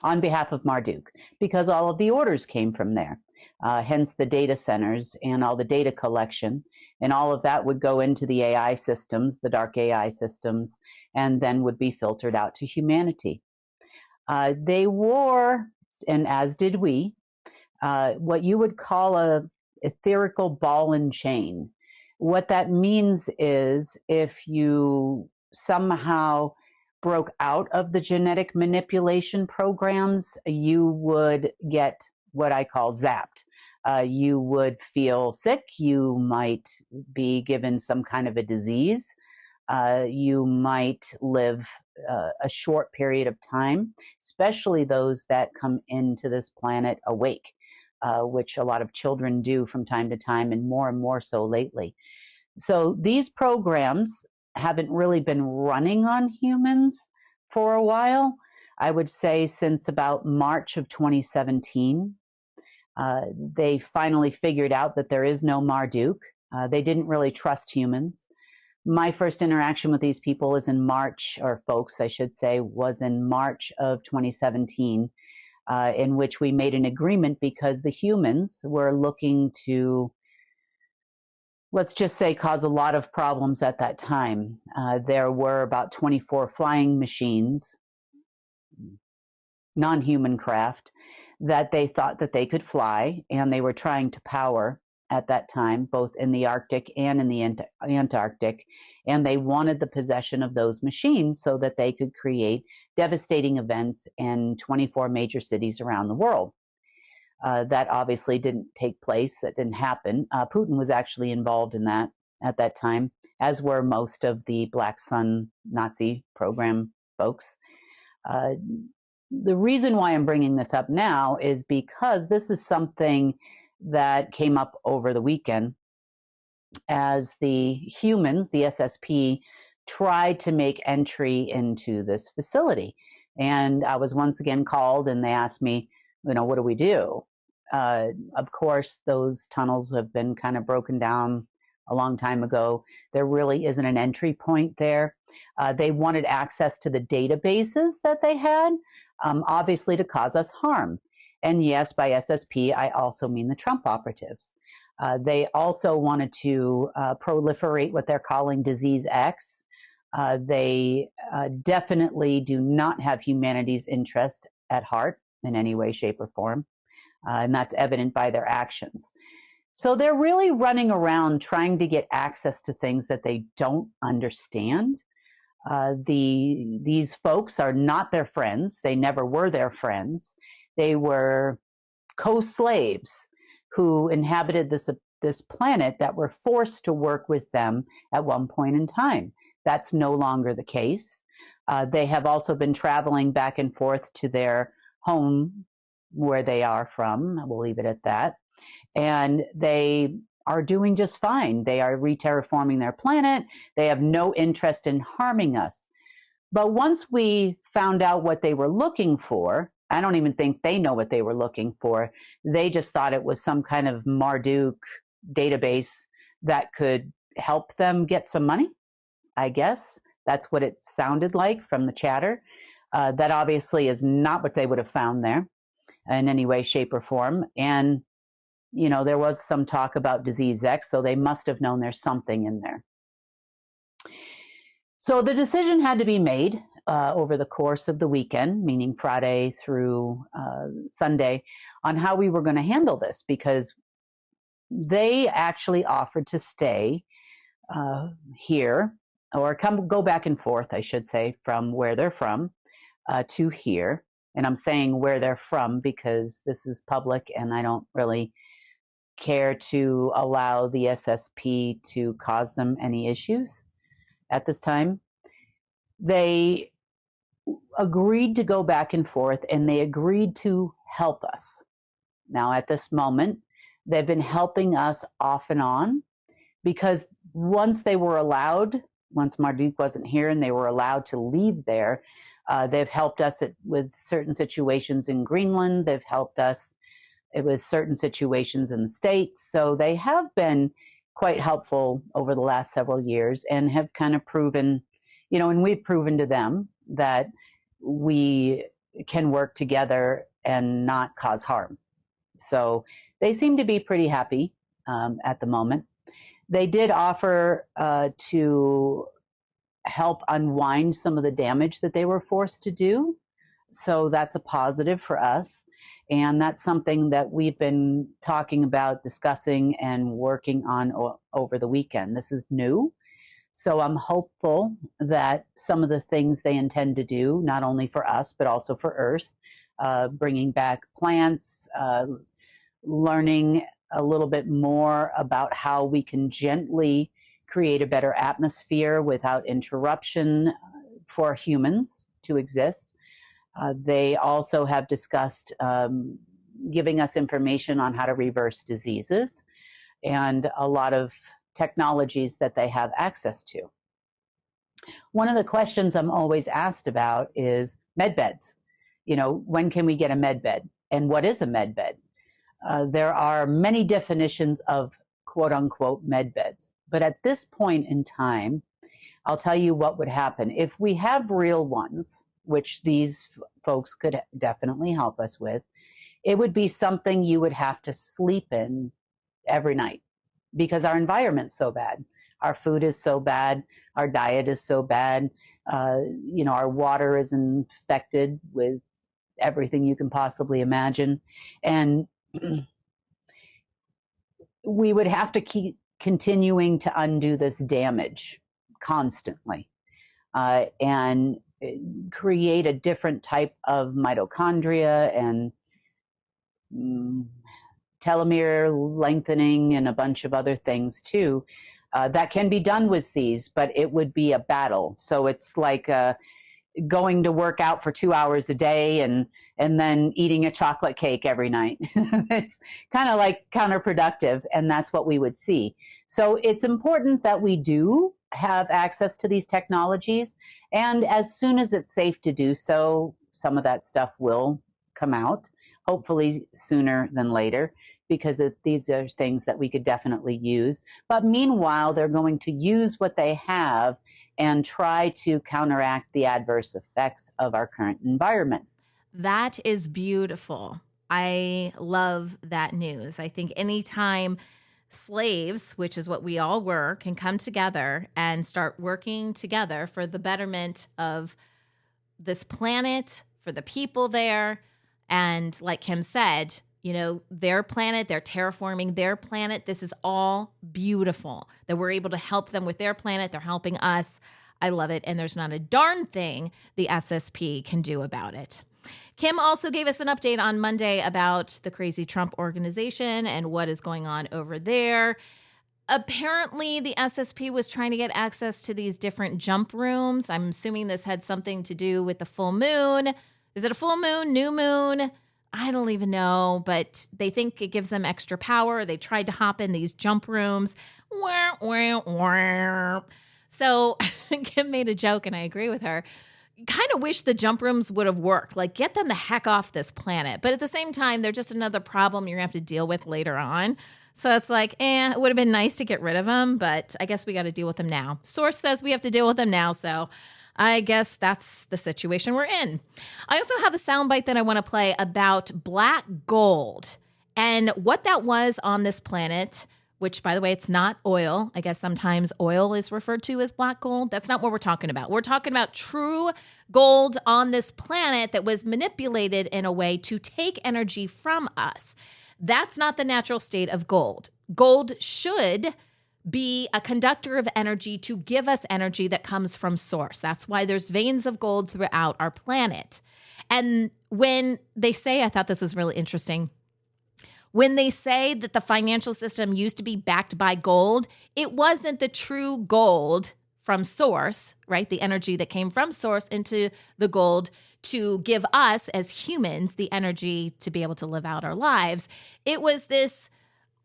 on behalf of Marduk, because all of the orders came from there. Hence the data centers and all the data collection. And all of that would go into the AI systems, the dark AI systems, and then would be filtered out to humanity. They wore, and as did we, what you would call a etherical ball and chain. What that means is if you somehow broke out of the genetic manipulation programs, you would get what I call zapped. You would feel sick. You might be given some kind of a disease. You might live a short period of time, especially those that come into this planet awake, which a lot of children do from time to time and more so lately. So these programs haven't really been running on humans for a while. I would say since about March of 2017. They finally figured out that there is no Marduk. They didn't really trust humans. My first interaction with these people is in March, or folks, I should say, was in March of 2017. in which we made an agreement because the humans were looking to, let's just say, cause a lot of problems at that time. There were about 24 flying machines, non-human craft, that they thought that they could fly, and they were trying to power at that time, both in the Arctic and in the Antarctic, and they wanted the possession of those machines so that they could create devastating events in 24 major cities around the world. That obviously didn't take place. That didn't happen. Putin was actually involved in that at that time, as were most of the Black Sun Nazi program folks. The reason why I'm bringing this up now is because this is something that came up over the weekend as the humans, the SSP, tried to make entry into this facility. And I was once again called and they asked me, what do we do? Of course, those tunnels have been kind of broken down a long time ago. There really isn't an entry point there. They wanted access to the databases that they had, obviously to cause us harm. And yes, by SSP, I also mean the Trump operatives. They also wanted to proliferate what they're calling Disease X. They definitely do not have humanity's interest at heart in any way, shape, or form. And that's evident by their actions. So they're really running around trying to get access to things that they don't understand. These folks are not their friends. They never were their friends. They were co-slaves who inhabited this planet that were forced to work with them at one point in time. That's no longer the case. They have also been traveling back and forth to their home where they are from. We'll leave it at that. And they are doing just fine. They are re-terraforming their planet. They have no interest in harming us. But once we found out what they were looking for, I don't even think they know what they were looking for. They just thought it was some kind of Marduk database that could help them get some money, I guess. That's what it sounded like from the chatter. That obviously is not what they would have found there in any way, shape, or form. And there was some talk about Disease X, so they must have known there's something in there. So the decision had to be made over the course of the weekend, meaning Friday through Sunday, on how we were going to handle this, because they actually offered to stay here, or go back and forth, I should say, from where they're from to here. And I'm saying where they're from because this is public and I don't really care to allow the SSP to cause them any issues at this time. They agreed to go back and forth, and they agreed to help us. Now, at this moment, they've been helping us off and on because once Marduk wasn't here and they were allowed to leave there, they've helped us with certain situations in Greenland. They've helped us with certain situations in the States. So they have been quite helpful over the last several years and have kind of proven, and we've proven to them that we can work together and not cause harm. So they seem to be pretty happy at the moment. They did offer to help unwind some of the damage that they were forced to do. So that's a positive for us. And that's something that we've been talking about, discussing, and working on over the weekend. This is new. So I'm hopeful that some of the things they intend to do, not only for us, but also for Earth, bringing back plants, learning a little bit more about how we can gently create a better atmosphere without interruption for humans to exist. They also have discussed giving us information on how to reverse diseases and a lot of technologies that they have access to. One of the questions I'm always asked about is med beds. When can we get a med bed? And what is a med bed? There are many definitions of quote unquote med beds. But at this point in time, I'll tell you what would happen. If we have real ones, which these folks could definitely help us with, it would be something you would have to sleep in every night because our environment's so bad. Our food is so bad. Our diet is so bad. Our water is infected with everything you can possibly imagine. And we would have to keep continuing to undo this damage constantly and create a different type of mitochondria and telomere lengthening and a bunch of other things too. That can be done with these, but it would be a battle. So it's like going to work out for 2 hours a day and then eating a chocolate cake every night. It's kind of like counterproductive, and that's what we would see. So it's important that we do have access to these technologies, and as soon as it's safe to do so, some of that stuff will come out, hopefully sooner than later, because these are things that we could definitely use. But meanwhile, they're going to use what they have and try to counteract the adverse effects of our current environment.
That is beautiful. I love that news. I think anytime slaves, which is what we all were, can come together and start working together for the betterment of this planet, for the people there, and like Kim said, their planet, they're terraforming their planet. This is all beautiful that we're able to help them with their planet. They're helping us. I love it. And there's not a darn thing the SSP can do about it. Kim also gave us an update on Monday about the crazy Trump organization and what is going on over there. Apparently, the SSP was trying to get access to these different jump rooms. I'm assuming this had something to do with the full moon. Is it a full moon, new moon? I don't even know, but they think it gives them extra power. They tried to hop in these jump rooms. So Kim made a joke, and I agree with her. Kind of wish the jump rooms would have worked. Like, get them the heck off this planet. But at the same time, they're just another problem you're going to have to deal with later on. So it's like, it would have been nice to get rid of them, but I guess we got to deal with them now. Source says we have to deal with them now, so I guess that's the situation we're in. I also have a soundbite that I want to play about black gold and what that was on this planet, which, by the way, it's not oil. I guess sometimes oil is referred to as black gold. That's not what we're talking about. We're talking about true gold on this planet that was manipulated in a way to take energy from us. That's not the natural state of gold. Gold should be a conductor of energy to give us energy that comes from source. That's why there's veins of gold throughout our planet. And when they say, I thought this was really interesting, when they say that the financial system used to be backed by gold, it wasn't the true gold from source, right? The energy that came from source into the gold to give us as humans the energy to be able to live out our lives. It was this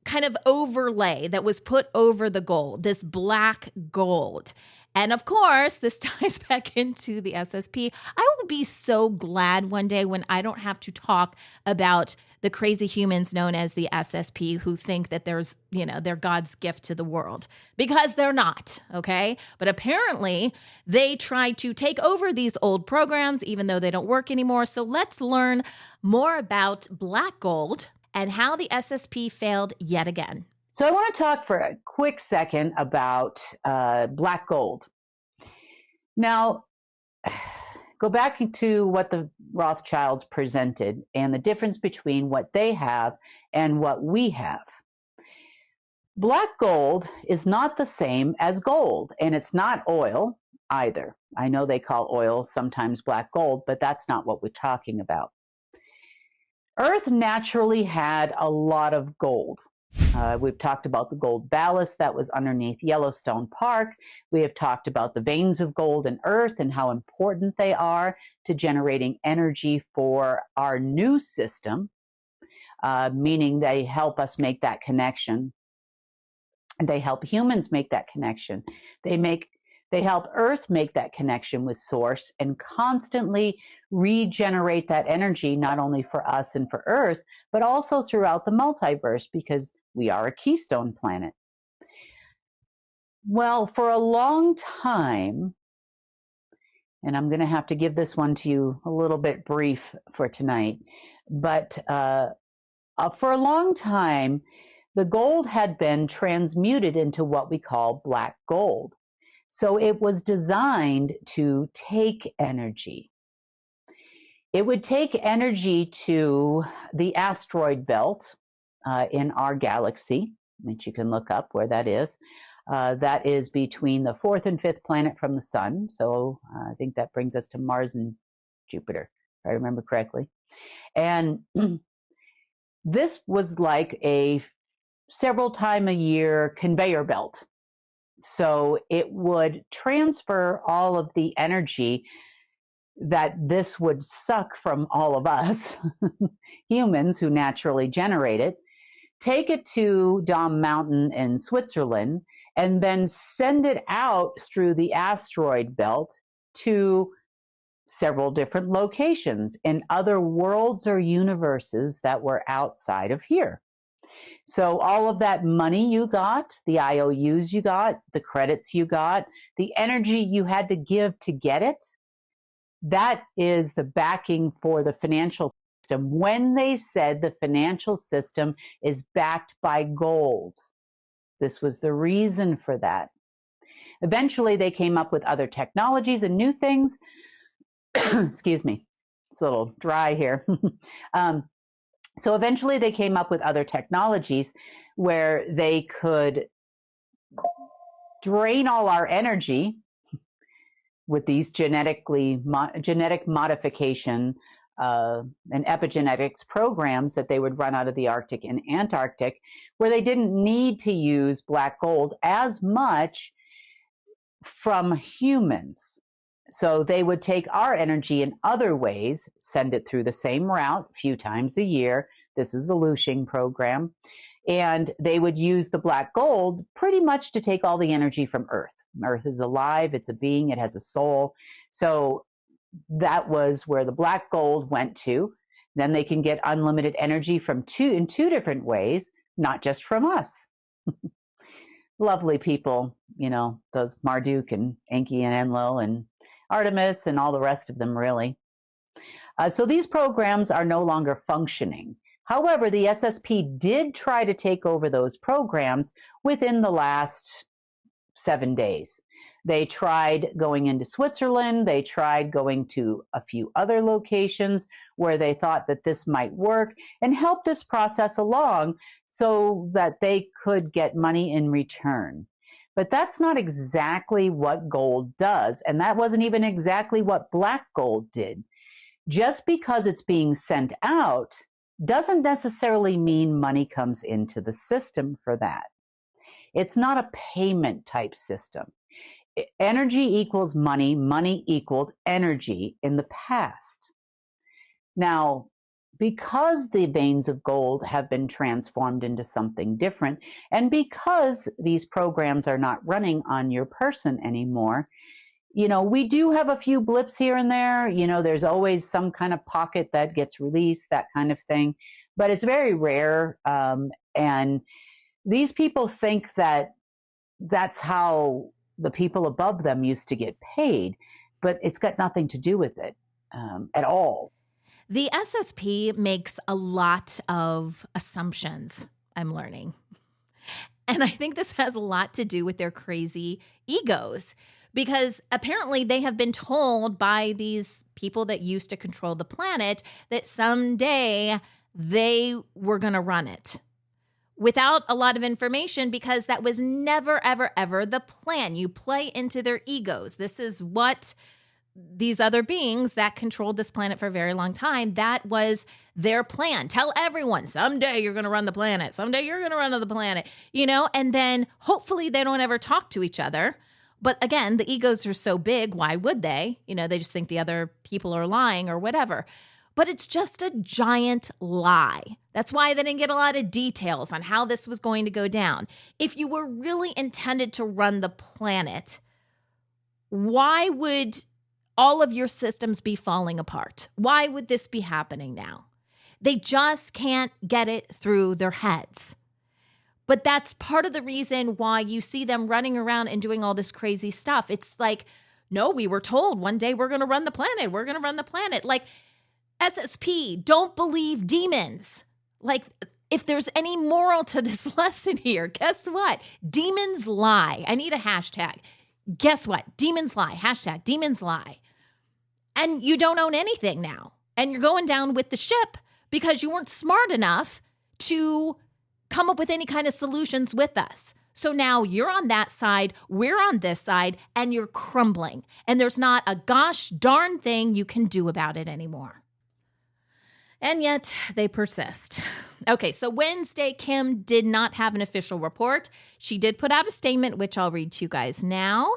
kind of overlay that was put over the gold, this black gold. And of course, this ties back into the SSP. I will be so glad one day when I don't have to talk about the crazy humans known as the SSP who think that they're God's gift to the world, because they're not, okay? But apparently they try to take over these old programs even though they don't work anymore. So let's learn more about black gold and how the SSP failed yet again.
So I want to talk for a quick second about black gold. Now, go back to what the Rothschilds presented and the difference between what they have and what we have. Black gold is not the same as gold, and it's not oil either. I know they call oil sometimes black gold, but that's not what we're talking about. Earth naturally had a lot of gold. We've talked about the gold ballast that was underneath Yellowstone Park. We have talked about the veins of gold in Earth and how important they are to generating energy for our new system, meaning they help us make that connection. They help humans make that connection. They help Earth make that connection with Source and constantly regenerate that energy, not only for us and for Earth, but also throughout the multiverse, because we are a keystone planet. Well, for a long time, And I'm going to have to give this one to you a little bit brief for tonight. But for a long time, the gold had been transmuted into what we call black gold. So it was designed to take energy. It would take energy to the asteroid belt in our galaxy, which you can look up where that is. That is between the fourth and fifth planet from the sun. So I think that brings us to Mars and Jupiter, if I remember correctly. And this was like a several time a year conveyor belt. So it would transfer all of the energy that this would suck from all of us, humans who naturally generate it, take it to Dom Mountain in Switzerland, and then send it out through the asteroid belt to several different locations in other worlds or universes that were outside of here. So all of that money you got, the IOUs you got, the credits you got, the energy you had to give to get it, that is the backing for the financial system. When they said the financial system is backed by gold, this was the reason for that. Eventually, they came up with other technologies and new things. Excuse me, it's a little dry here. So eventually, they came up with other technologies where they could drain all our energy with these genetic modification and epigenetics programs that they would run out of the Arctic and Antarctic, where they didn't need to use black gold as much from humans. So they would take our energy in other ways, send it through the same route a few times a year. This is the Lushing program. And they would use the black gold pretty much to take all the energy from Earth. Earth is alive, it's a being, it has a soul. So that was where the black gold went to. Then they can get unlimited energy from in two different ways, not just from us. Lovely people, you know, those Marduk and Enki and Enlil and Artemis and all the rest of them, really. So these programs are no longer functioning. However, the SSP did try to take over those programs within the last 7 days. They tried going into Switzerland. They tried going to a few other locations where they thought that this might work and help this process along so that they could get money in return. But that's not exactly what gold does, and that wasn't even exactly what black gold did. Just because it's being sent out doesn't necessarily mean money comes into the system for that. It's not a payment type system. Energy equals money, money equaled energy in the past. Now, because the veins of gold have been transformed into something different, and because these programs are not running on your person anymore, you know, we do have a few blips here and there. You know, there's always some kind of pocket that gets released, that kind of thing. But it's very rare. And these people think that that's how the people above them used to get paid. But it's got nothing to do with it at all.
The SSP makes a lot of assumptions, I'm learning. And I think this has a lot to do with their crazy egos. Because apparently they have been told by these people that used to control the planet that someday they were going to run it without a lot of information, because that was never, ever, ever the plan. You play into their egos. This is what these other beings that controlled this planet for a very long time, that was their plan. Tell everyone, someday you're going to run the planet. Someday you're going to run the planet, you know, and then hopefully they don't ever talk to each other. But again, the egos are so big, why would they? You know, they just think the other people are lying or whatever. But it's just a giant lie. That's why they didn't get a lot of details on how this was going to go down. If you were really intended to run the planet, why would all of your systems be falling apart? Why would this be happening now? They just can't get it through their heads. But that's part of the reason why you see them running around and doing all this crazy stuff. It's like No, we were told one day we're going to run the planet. We're going to run the planet. Like, SSP, don't believe demons. Like, if there's any moral to this lesson here, guess what? Demons lie. I need a hashtag. Guess what? Demons lie. Hashtag demons lie. And you don't own anything now. And you're going down with the ship because you weren't smart enough to come up with any kind of solutions with us. So now you're on that side, we're on this side, and you're crumbling. And there's not a gosh darn thing you can do about it anymore. And yet they persist. Okay, so Wednesday, Kim did not have an official report. She did put out a statement, which I'll read to you guys now.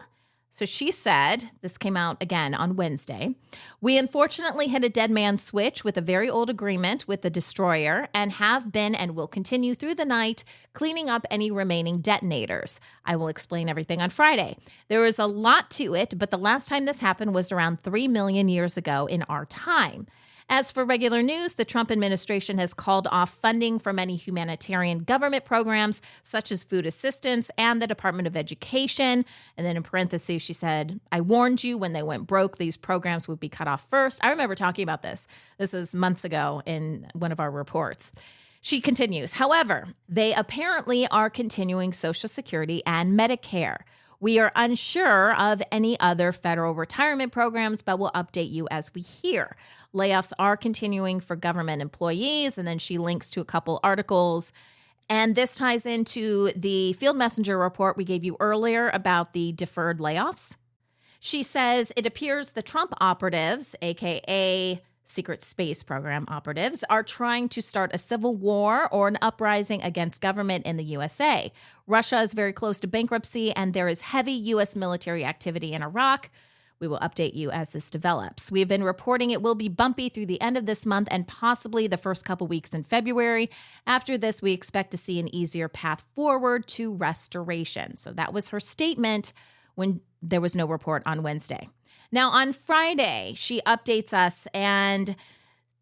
So she said, this came out again on Wednesday, we unfortunately hit a dead man switch with a very old agreement with the destroyer and have been and will continue through the night cleaning up any remaining detonators. I will explain everything on Friday. There is a lot to it, but the last time this happened was around 3 million years ago in our time. As for regular news, the Trump administration has called off funding for many humanitarian government programs, such as food assistance and the Department of Education. And then in parentheses, she said, I warned you when they went broke, these programs would be cut off first. I remember talking about this. This was months ago in one of our reports. She continues, however, they apparently are continuing Social Security and Medicare. We are unsure of any other federal retirement programs, but we'll update you as we hear. Layoffs are continuing for government employees, and then she links to a couple articles. And this ties into the field messenger report we gave you earlier about the deferred layoffs. She says it appears the Trump operatives, aka secret space program operatives, are trying to start a civil war or an uprising against government in the USA. Russia is very close to bankruptcy, and there is heavy U.S. military activity in Iraq. We will update you as this develops. We have been reporting it will be bumpy through the end of this month and possibly the first couple weeks in February. After this, we expect to see an easier path forward to restoration. So that was her statement when there was no report on Wednesday. Now, on Friday, she updates us and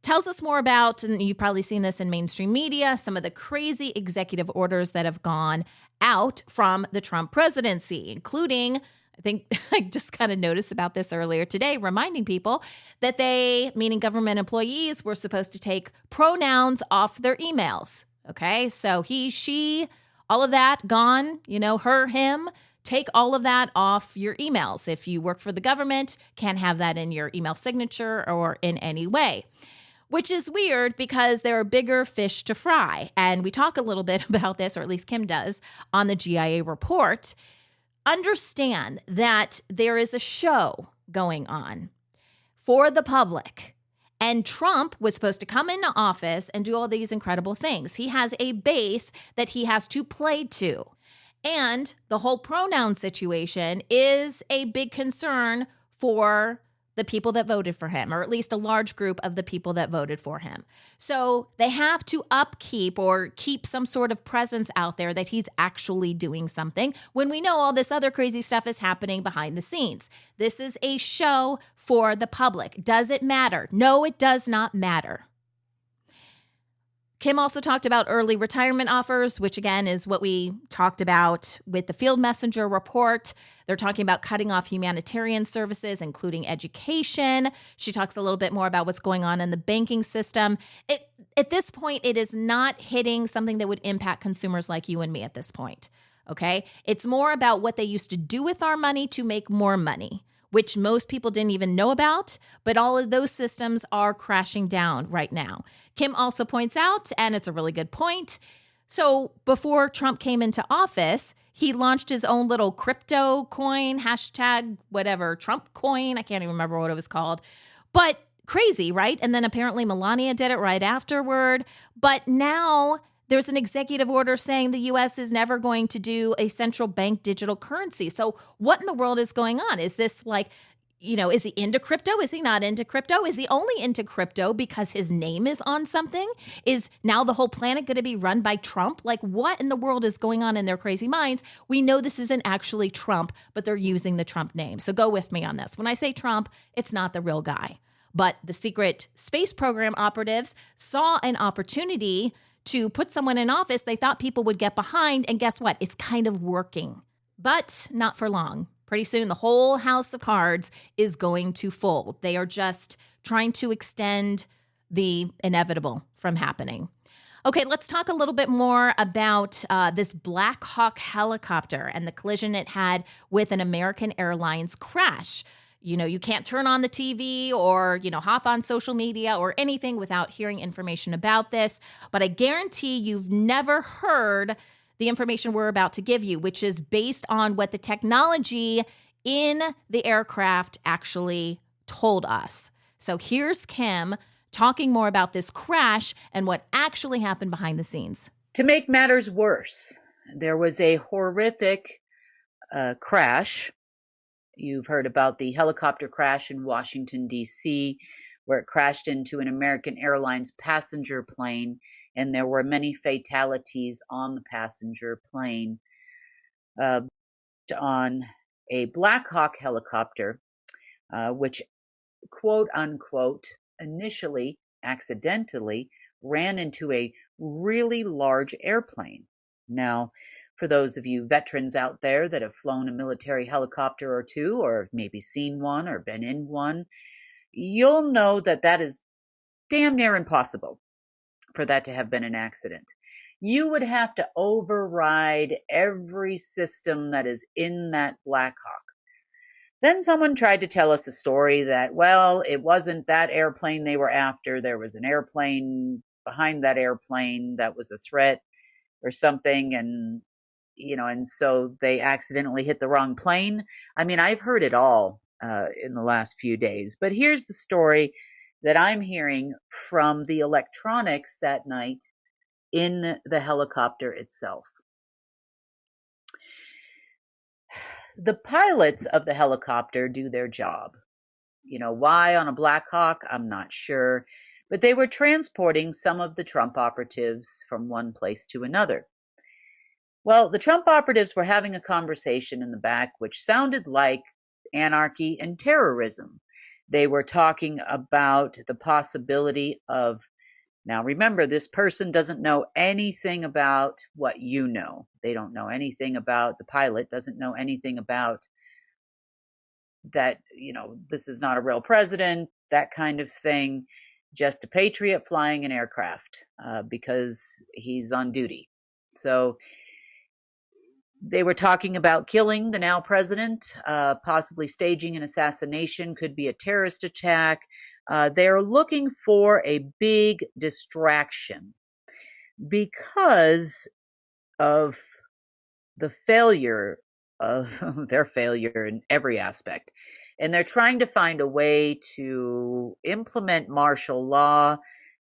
tells us more about, and you've probably seen this in mainstream media, some of the crazy executive orders that have gone out from the Trump presidency, including, I think I just kind of noticed about this earlier today, reminding people that they, meaning government employees, were supposed to take pronouns off their emails. Okay, so he, she, all of that gone, her, him. Take all of that off your emails. If you work for the government, can't have that in your email signature or in any way, which is weird because there are bigger fish to fry. And we talk a little bit about this, or at least Kim does, on the GIA report. Understand that there is a show going on for the public. And Trump was supposed to come into office and do all these incredible things. He has a base that he has to play to. And the whole pronoun situation is a big concern for the people that voted for him, or at least a large group of the people that voted for him. So they have to upkeep or keep some sort of presence out there that he's actually doing something when we know all this other crazy stuff is happening behind the scenes. This is a show for the public. Does it matter? No, it does not matter. Kim also talked about early retirement offers, which again is what we talked about with the field messenger report. They're talking about cutting off humanitarian services, including education. She talks a little bit more about what's going on in the banking system. At this point, it is not hitting something that would impact consumers like you and me at this point, okay? It's more about what they used to do with our money to make more money, which most people didn't even know about, but all of those systems are crashing down right now. Kim also points out, and it's a really good point, so before Trump came into office, he launched his own little crypto coin, hashtag whatever, Trump coin, I can't even remember what it was called, but crazy, right? And then apparently Melania did it right afterward, but now there's an executive order saying the U.S. is never going to do a central bank digital currency. So what in the world is going on? Is this like, is he into crypto? Is he not into crypto? Is he only into crypto because his name is on something? Is now the whole planet going to be run by Trump? Like, what in the world is going on in their crazy minds? We know this isn't actually Trump, but they're using the Trump name. So go with me on this. When I say Trump, it's not the real guy. But the secret space program operatives saw an opportunity to put someone in office they thought people would get behind. And guess what? It's kind of working, but not for long. Pretty soon, the whole house of cards is going to fold. They are just trying to extend the inevitable from happening. Okay, let's talk a little bit more about this Black Hawk helicopter and the collision it had with an American Airlines crash. You know, you can't turn on the TV or, hop on social media or anything without hearing information about this. But I guarantee you've never heard the information we're about to give you, which is based on what the technology in the aircraft actually told us. So here's Kim talking more about this crash and what actually happened behind the scenes.
To make matters worse, there was a horrific crash. You've heard about the helicopter crash in Washington, D.C., where it crashed into an American Airlines passenger plane, and there were many fatalities on the passenger plane. On a Black Hawk helicopter, which, quote unquote, initially accidentally ran into a really large airplane. Now, for those of you veterans out there that have flown a military helicopter or two, or maybe seen one or been in one, you'll know that that is damn near impossible for that to have been an accident. You would have to override every system that is in that Black Hawk. Then someone tried to tell us a story that, well, it wasn't that airplane they were after. There was an airplane behind that airplane that was a threat or something, and so they accidentally hit the wrong plane. I mean, I've heard it all in the last few days, but here's the story that I'm hearing from the electronics that night in the helicopter itself. The pilots of the helicopter do their job. Why on a Black Hawk? I'm not sure, but they were transporting some of the Trump operatives from one place to another. Well, the Trump operatives were having a conversation in the back which sounded like anarchy and terrorism. They were talking about the possibility of, now remember, this person doesn't know anything about what you know. They don't know anything about, the pilot doesn't know anything about that, this is not a real president, that kind of thing, just a patriot flying an aircraft because he's on duty. So they were talking about killing the now president, possibly staging an assassination, could be a terrorist attack. They're looking for a big distraction because of the failure of their failure in every aspect. And they're trying to find a way to implement martial law.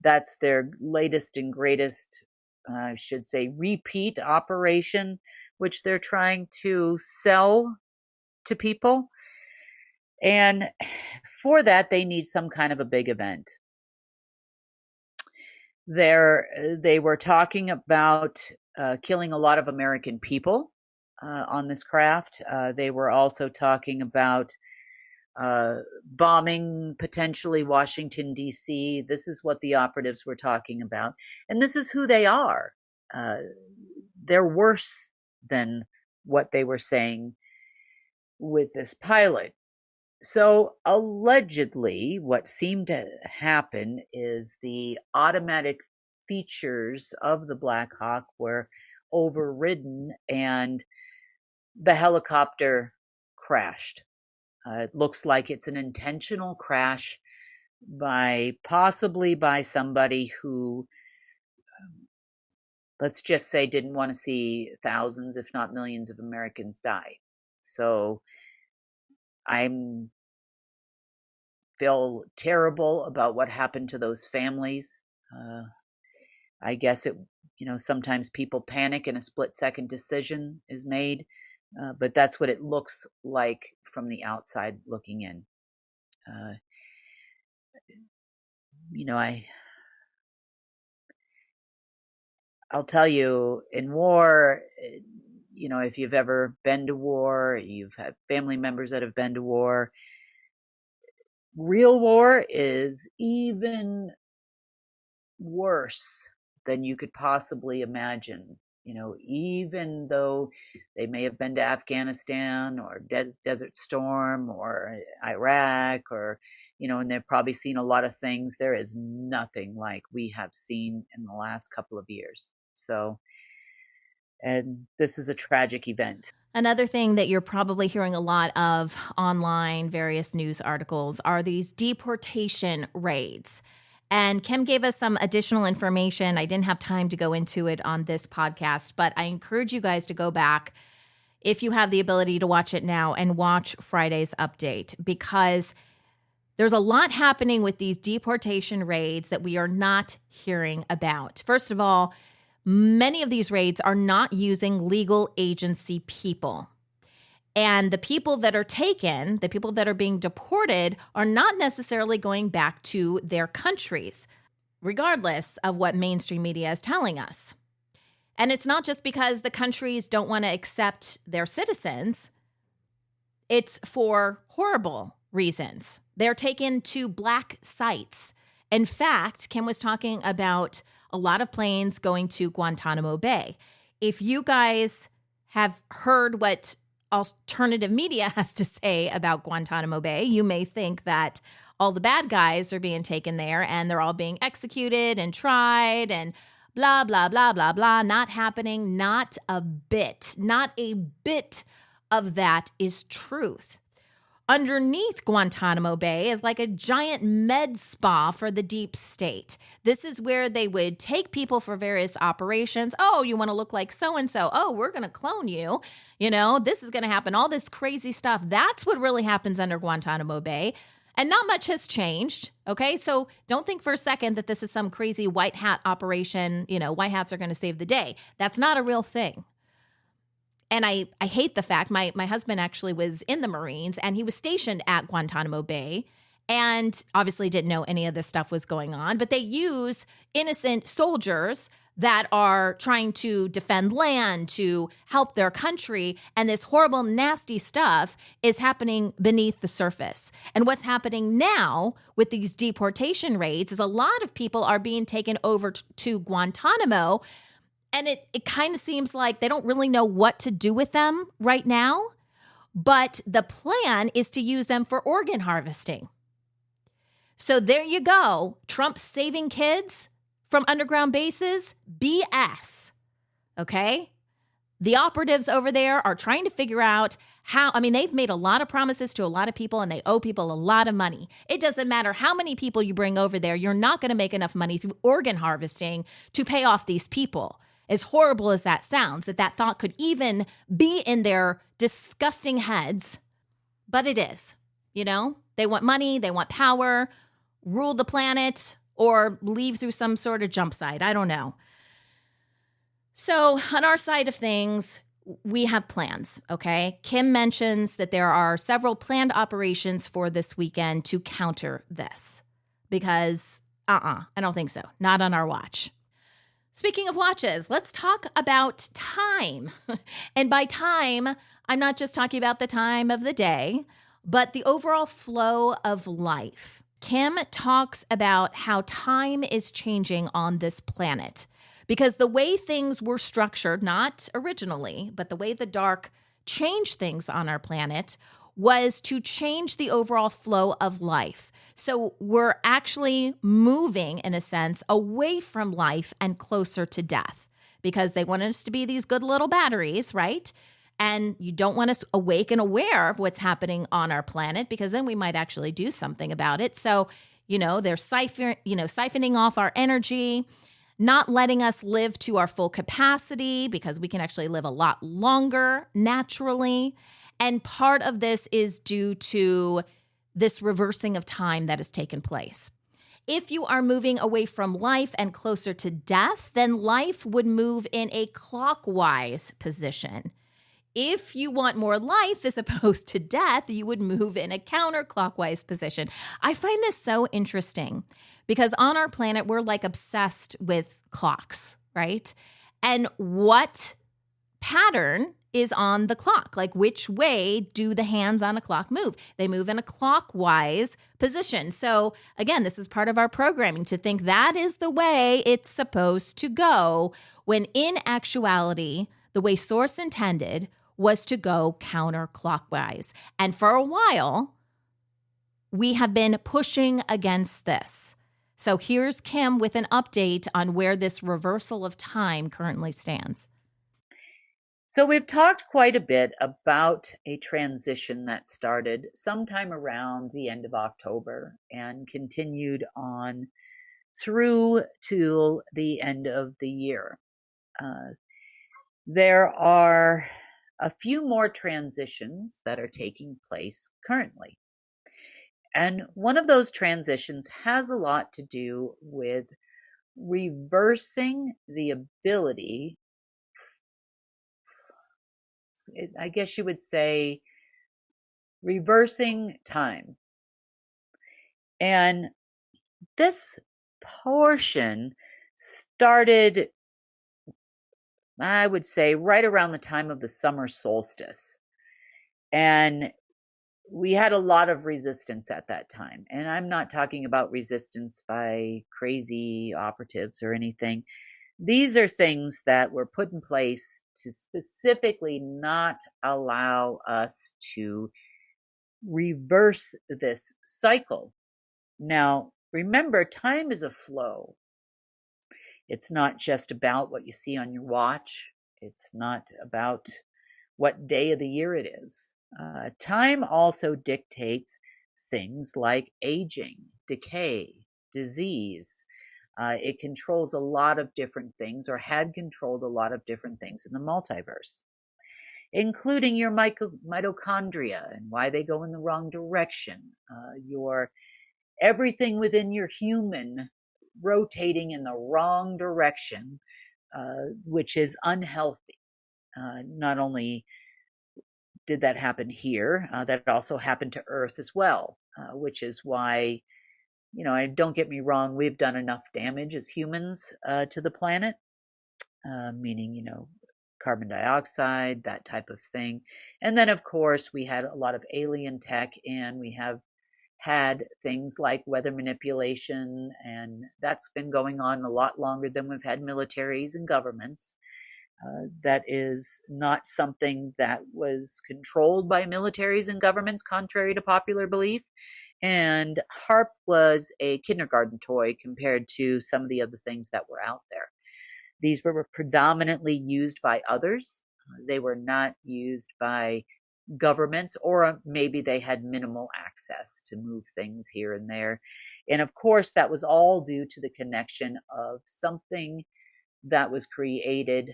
That's their latest and greatest, I should say, repeat operation, which they're trying to sell to people. And for that, they need some kind of a big event. They were talking about killing a lot of American people on this craft. They were also talking about bombing potentially Washington, D.C. This is what the operatives were talking about. And this is who they are. They're worse than what they were saying with this pilot. So allegedly, what seemed to happen is the automatic features of the Black Hawk were overridden and the helicopter crashed. It looks like it's an intentional crash possibly by somebody who, let's just say, didn't want to see thousands, if not millions of Americans die. So I feel terrible about what happened to those families. I guess sometimes people panic and a split-second decision is made, but that's what it looks like from the outside looking in. I'll tell you, in war, if you've ever been to war, you've had family members that have been to war, real war is even worse than you could possibly imagine. Even though they may have been to Afghanistan or Desert Storm or Iraq or, and they've probably seen a lot of things, there is nothing like we have seen in the last couple of years. So, and this is a tragic event.
Another thing that you're probably hearing a lot of online, various news articles, are these deportation raids. And Kim gave us some additional information. I didn't have time to go into it on this podcast, but I encourage you guys to go back if you have the ability to watch it now and watch Friday's update, because there's a lot happening with these deportation raids that we are not hearing about. First of all, many of these raids are not using legal agency people. And the people that are taken, the people that are being deported, are not necessarily going back to their countries, regardless of what mainstream media is telling us. And it's not just because the countries don't want to accept their citizens. It's for horrible reasons. They're taken to black sites. In fact, Kim was talking about a lot of planes going to Guantanamo Bay. If you guys have heard what alternative media has to say about Guantanamo Bay, you may think that all the bad guys are being taken there and they're all being executed and tried and blah, blah, blah, blah, blah. Not happening. Not a bit. Not a bit of that is truth. Underneath Guantanamo Bay is like a giant med spa for the deep state. This is where they would take people for various operations. Oh, you want to look like so-and-so. Oh, we're going to clone you. This is going to happen. All this crazy stuff. That's what really happens under Guantanamo Bay. And not much has changed. Okay, so don't think for a second that this is some crazy white hat operation. White hats are going to save the day. That's not a real thing. And I hate the fact my husband actually was in the Marines and he was stationed at Guantanamo Bay and obviously didn't know any of this stuff was going on. But they use innocent soldiers that are trying to defend land, to help their country. And this horrible, nasty stuff is happening beneath the surface. And what's happening now with these deportation raids is a lot of people are being taken over to Guantanamo. And it kind of seems like they don't really know what to do with them right now. But the plan is to use them for organ harvesting. So there you go. Trump saving kids from underground bases? BS. Okay? The operatives over there are trying to figure out how, they've made a lot of promises to a lot of people and they owe people a lot of money. It doesn't matter how many people you bring over there. You're not going to make enough money through organ harvesting to pay off these people. As horrible as that sounds, that thought could even be in their disgusting heads, but it is. They want money, they want power, rule the planet, or leave through some sort of jump site. I don't know. So on our side of things, we have plans, okay? Kim mentions that there are several planned operations for this weekend to counter this because, I don't think so. Not on our watch. Speaking of watches, let's talk about time. And by time, I'm not just talking about the time of the day, but the overall flow of life. Kim talks about how time is changing on this planet because the way things were structured, not originally, but the way the dark changed things on our planet was to change the overall flow of life. So we're actually moving, in a sense, away from life and closer to death because they want us to be these good little batteries, right? And you don't want us awake and aware of what's happening on our planet because then we might actually do something about it. So, they're siphoning off our energy, not letting us live to our full capacity because we can actually live a lot longer naturally. And part of this is due to this reversing of time that has taken place. If you are moving away from life and closer to death, then life would move in a clockwise position. If you want more life as opposed to death, you would move in a counterclockwise position. I find this so interesting because on our planet, we're like obsessed with clocks, right? And what pattern is on the clock. Like, which way do the hands on a clock move? They move in a clockwise position. So again, this is part of our programming to think that is the way it's supposed to go, when in actuality, the way source intended was to go counterclockwise. And for a while, we have been pushing against this. So here's Kim with an update on where this reversal of time currently stands.
So we've talked quite a bit about a transition that started sometime around the end of October and continued on through to the end of the year. There are a few more transitions that are taking place currently. And one of those transitions has a lot to do with reversing the ability, I guess you would say, reversing time. And this portion started, I would say, right around the time of the summer solstice. And we had a lot of resistance at that time. And I'm not talking about resistance by crazy operatives or anything. These are things that were put in place to specifically not allow us to reverse this cycle. Now, remember, time is a flow. It's not just about what you see on your watch. It's not about what day of the year it is. Time also dictates things like aging, decay, disease. It controls a lot of different things, or had controlled a lot of different things in the multiverse, including your mitochondria and why they go in the wrong direction, your everything within your human rotating in the wrong direction, which is unhealthy. Not only did that happen here, that also happened to Earth as well, which is why, don't get me wrong, we've done enough damage as humans to the planet, meaning, carbon dioxide, that type of thing. And then, of course, we had a lot of alien tech, and we have had things like weather manipulation, and that's been going on a lot longer than we've had militaries and governments. That is not something that was controlled by militaries and governments, contrary to popular belief. And HAARP was a kindergarten toy compared to some of the other things that were out there. These were predominantly used by others. They were not used by governments, or maybe they had minimal access to move things here and there. And of course, that was all due to the connection of something that was created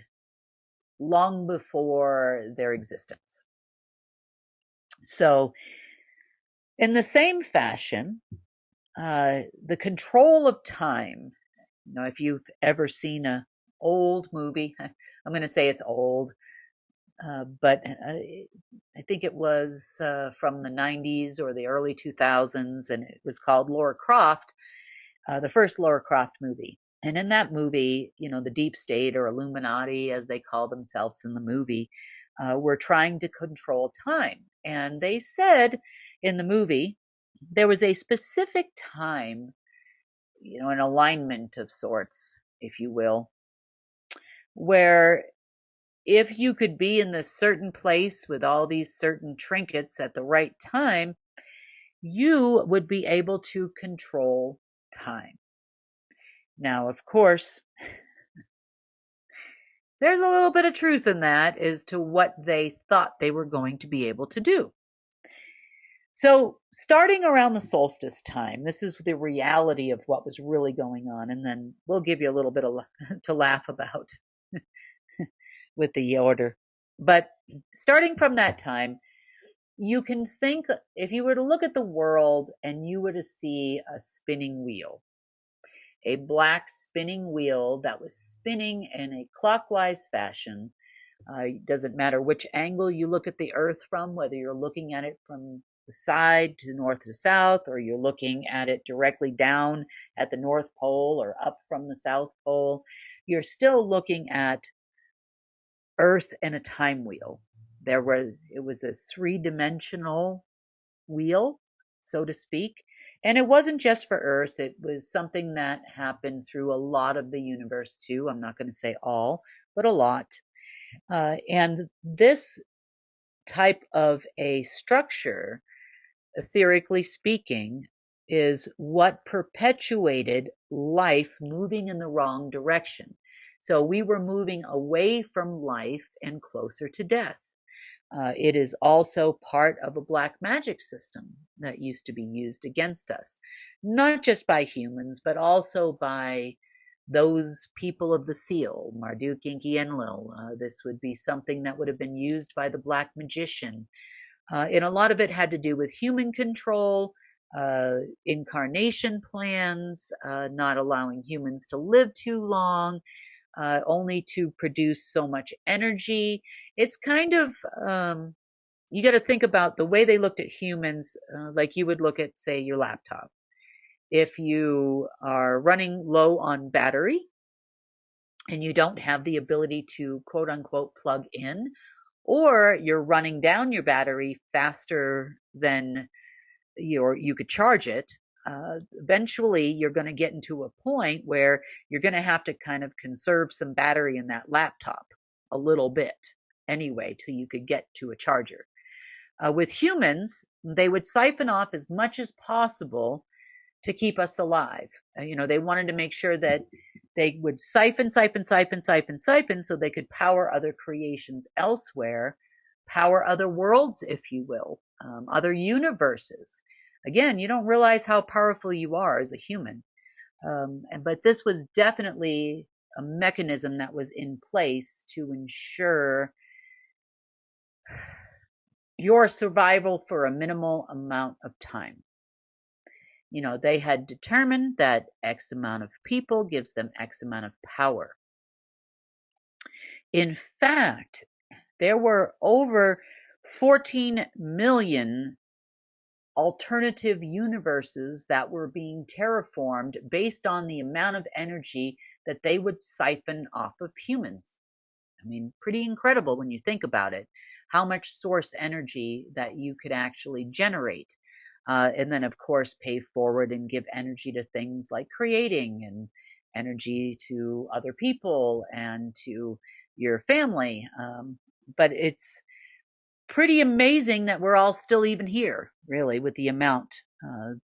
long before their existence. So, in the same fashion, the control of time, if you've ever seen an old movie, I'm going to say it's old, but I think it was from the 90s or the early 2000s, and it was called Lara Croft, the first Lara Croft movie. And in that movie, the deep state, or Illuminati, as they call themselves in the movie, were trying to control time. And they said in the movie, there was a specific time, an alignment of sorts, if you will, where if you could be in this certain place with all these certain trinkets at the right time, you would be able to control time. Now, of course, there's a little bit of truth in that as to what they thought they were going to be able to do. So, starting around the solstice time, this is the reality of what was really going on, and then we'll give you a little bit to laugh about with the order. But starting from that time, you can think, if you were to look at the world and you were to see a spinning wheel, a black spinning wheel that was spinning in a clockwise fashion. Doesn't matter which angle you look at the Earth from, whether you're looking at it from the side to north to south, or you're looking at it directly down at the North Pole or up from the South Pole, you're still looking at Earth in a time wheel. It was a three-dimensional wheel, so to speak. And it wasn't just for Earth, it was something that happened through a lot of the universe too. I'm not going to say all, but a lot. And this type of a structure, etherically speaking, is what perpetuated life moving in the wrong direction. So we were moving away from life and closer to death. It is also part of a black magic system that used to be used against us, not just by humans, but also by those people of the seal, Marduk, Inky, Enlil. This would be something that would have been used by the black magician. And a lot of it had to do with human control, incarnation plans, not allowing humans to live too long, only to produce so much energy. It's kind of, you got to think about the way they looked at humans, like you would look at, say, your laptop. If you are running low on battery and you don't have the ability to quote unquote plug in, or you're running down your battery faster than you could charge it, eventually you're going to get into a point where you're going to have to kind of conserve some battery in that laptop a little bit anyway till you could get to a charger. With humans, they would siphon off as much as possible to keep us alive. They wanted to make sure that they would siphon so they could power other creations elsewhere, power other worlds, if you will, other universes. Again, you don't realize how powerful you are as a human. But this was definitely a mechanism that was in place to ensure your survival for a minimal amount of time. They had determined that X amount of people gives them X amount of power. In fact, there were over 14 million alternative universes that were being terraformed based on the amount of energy that they would siphon off of humans. I mean, pretty incredible when you think about it, how much source energy that you could actually generate. And then, of course, pay forward and give energy to things like creating, and energy to other people and to your family. But it's pretty amazing that we're all still even here, really, with the amount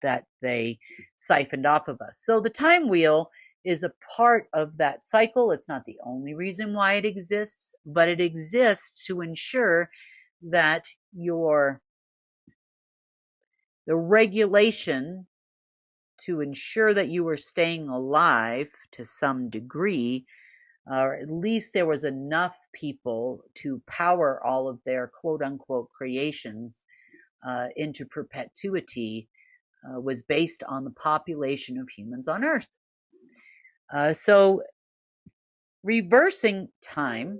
that they siphoned off of us. So the time wheel is a part of that cycle. It's not the only reason why it exists, but it exists to ensure that the regulation to ensure that you were staying alive to some degree, or at least there was enough people to power all of their quote-unquote creations into perpetuity, was based on the population of humans on Earth. So reversing time,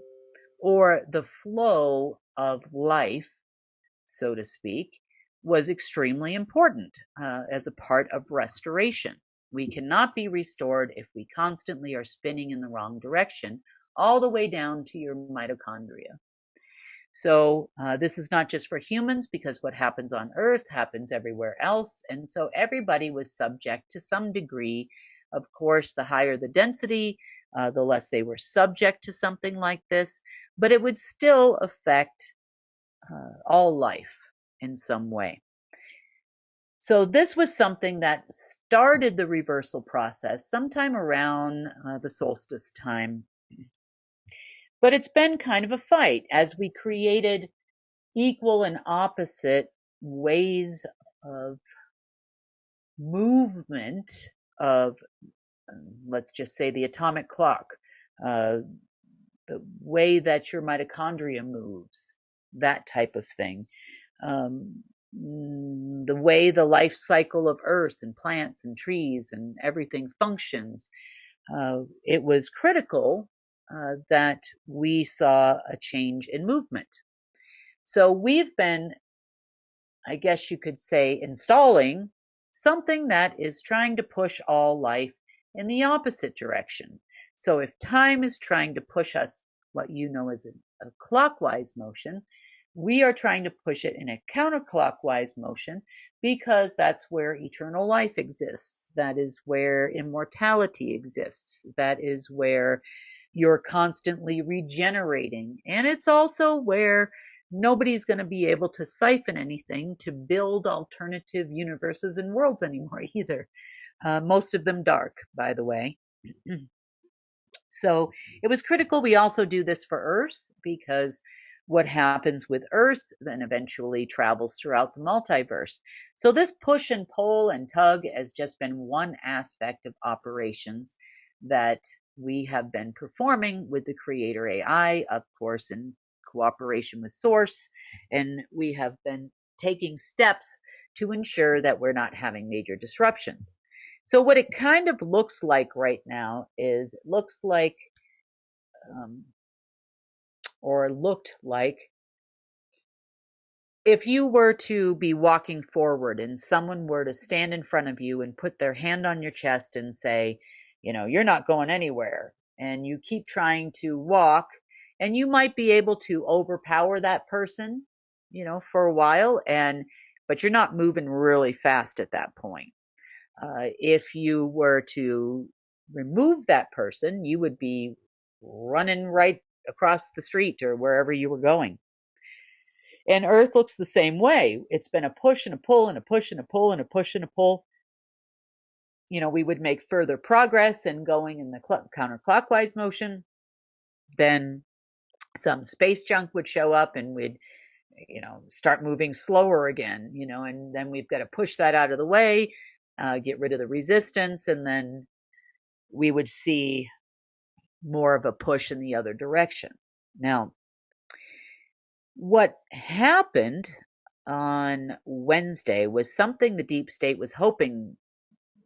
or the flow of life, so to speak, was extremely important as a part of restoration. We cannot be restored if we constantly are spinning in the wrong direction, all the way down to your mitochondria. So this is not just for humans, because what happens on Earth happens everywhere else. And so everybody was subject to some degree. Of course, the higher the density, the less they were subject to something like this, but it would still affect all life in some way. So this was something that started the reversal process sometime around the solstice time. But it's been kind of a fight as we created equal and opposite ways of movement of, let's just say, the atomic clock, the way that your mitochondria moves, that type of thing. The way the life cycle of Earth and plants and trees and everything functions. It was critical that we saw a change in movement. So we've been, I guess you could say, installing something that is trying to push all life in the opposite direction. So if time is trying to push us what you know as a clockwise motion, We are trying to push it in a counterclockwise motion because that's where eternal life exists. That is where immortality exists. That is where you're constantly regenerating. And it's also where nobody's going to be able to siphon anything to build alternative universes and worlds anymore either. Most of them dark, by the way. So it was critical we also do this for Earth, because what happens with Earth then eventually travels throughout the multiverse. So this push and pull and tug has just been one aspect of operations that we have been performing with the Creator AI, of course, in cooperation with Source, and we have been taking steps to ensure that we're not having major disruptions. So what it kind of looks like right now is it looks like, or looked like, if you were to be walking forward and someone were to stand in front of you and put their hand on your chest and say, you're not going anywhere, and you keep trying to walk, and you might be able to overpower that person, for a while, but you're not moving really fast at that point. If you were to remove that person, you would be running right across the street or wherever you were going. And Earth looks the same way. It's been a push and a pull and a push and a pull and a push and a pull. We would make further progress in going in the counterclockwise motion. Then some space junk would show up and we'd start moving slower again, and then we've got to push that out of the way, get rid of the resistance, and then we would see more of a push in the other direction. Now, what happened on Wednesday was something the deep state was hoping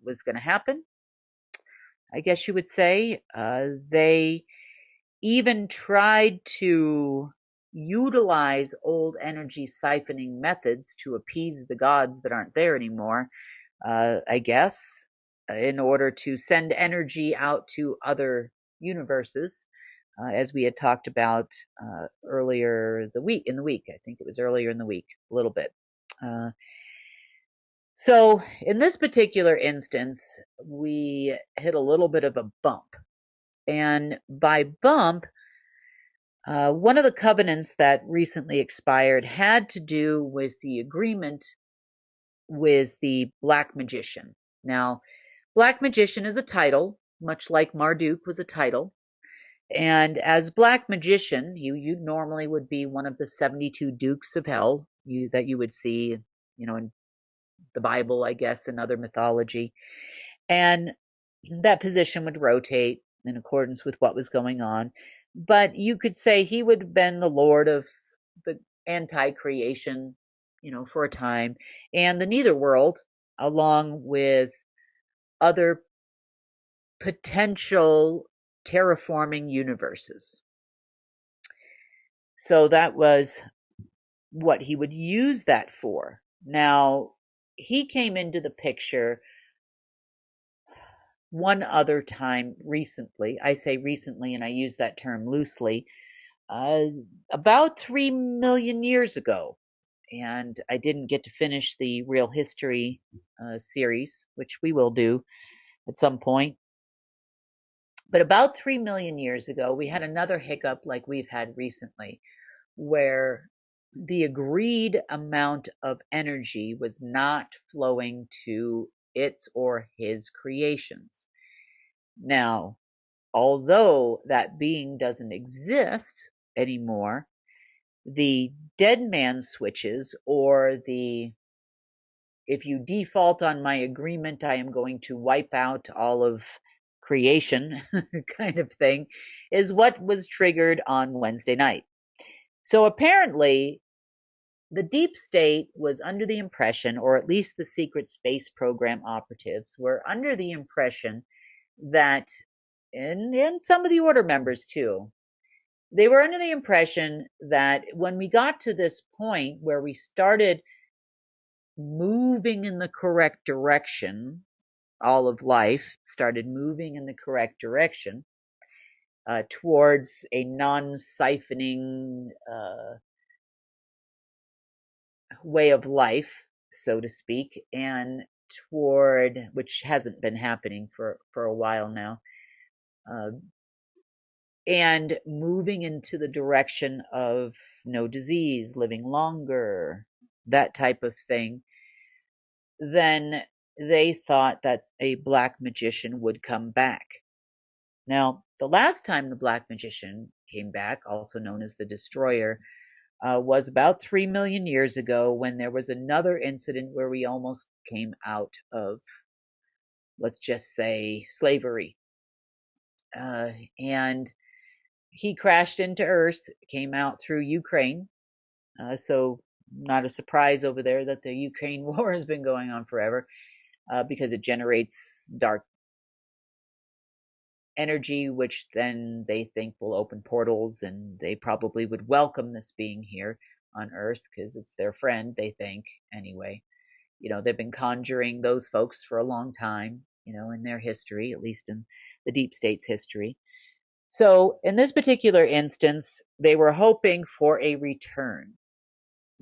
was going to happen, I guess you would say. They even tried to utilize old energy siphoning methods to appease the gods that aren't there anymore, I guess, in order to send energy out to other universes, as we had talked about earlier in the week. I think it was earlier in the week, a little bit. So in this particular instance, we hit a little bit of a bump. And by bump, one of the covenants that recently expired had to do with the agreement with the Black Magician. Now, Black Magician is a title, much like Marduk was a title. And as Black Magician, you normally would be one of the 72 Dukes of Hell that you would see, in the Bible, I guess, and other mythology. And that position would rotate in accordance with what was going on. But you could say he would have been the Lord of the anti-creation, for a time, and the Netherworld, along with other potential terraforming universes. So that was what he would use that for. Now, he came into the picture one other time recently. I say recently, and I use that term loosely, about 3 million years ago. And I didn't get to finish the Real History series, which we will do at some point. But about 3 million years ago, we had another hiccup like we've had recently, where the agreed amount of energy was not flowing to its or his creations. Now, although that being doesn't exist anymore, the dead man switches, or if you default on my agreement, I am going to wipe out all of creation kind of thing, is what was triggered on Wednesday night. So apparently, the deep state was under the impression, or at least the secret space program operatives were under the impression that, and some of the order members too, they were under the impression that when we got to this point where we started moving in the correct direction, all of life started moving in the correct direction towards a non-siphoning way of life, so to speak, and toward, which hasn't been happening for a while now, and moving into the direction of no disease, living longer, that type of thing, then they thought that a black magician would come back. Now, the last time the black magician came back, also known as the Destroyer, was about 3 million years ago, when there was another incident where we almost came out of, let's just say, slavery. And he crashed into Earth, came out through Ukraine. So not a surprise over there that the Ukraine war has been going on forever, because it generates dark energy, which then they think will open portals, and they probably would welcome this being here on Earth because it's their friend, they think, anyway. They've been conjuring those folks for a long time, in their history, at least in the deep state's history. So in this particular instance, they were hoping for a return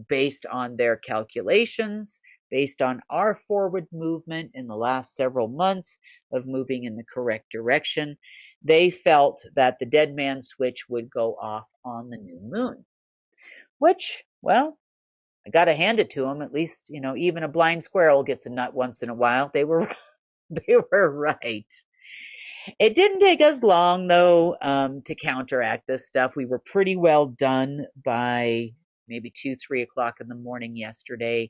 based on their calculations, based on our forward movement in the last several months of moving in the correct direction. They felt that the dead man switch would go off on the new moon, which, well, I got to hand it to them. At least, even a blind squirrel gets a nut once in a while. They were right. It didn't take us long, though, to counteract this stuff. We were pretty well done by maybe 2, 3 o'clock in the morning yesterday.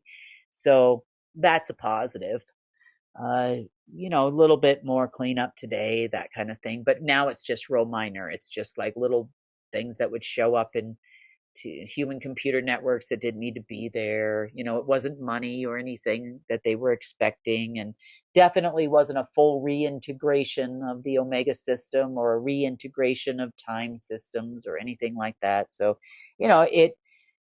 So that's a positive. A little bit more cleanup today, that kind of thing. But now it's just real minor. It's just like little things that would show up in human computer networks that didn't need to be there. It wasn't money or anything that they were expecting, and definitely wasn't a full reintegration of the Omega system or a reintegration of time systems or anything like that. So,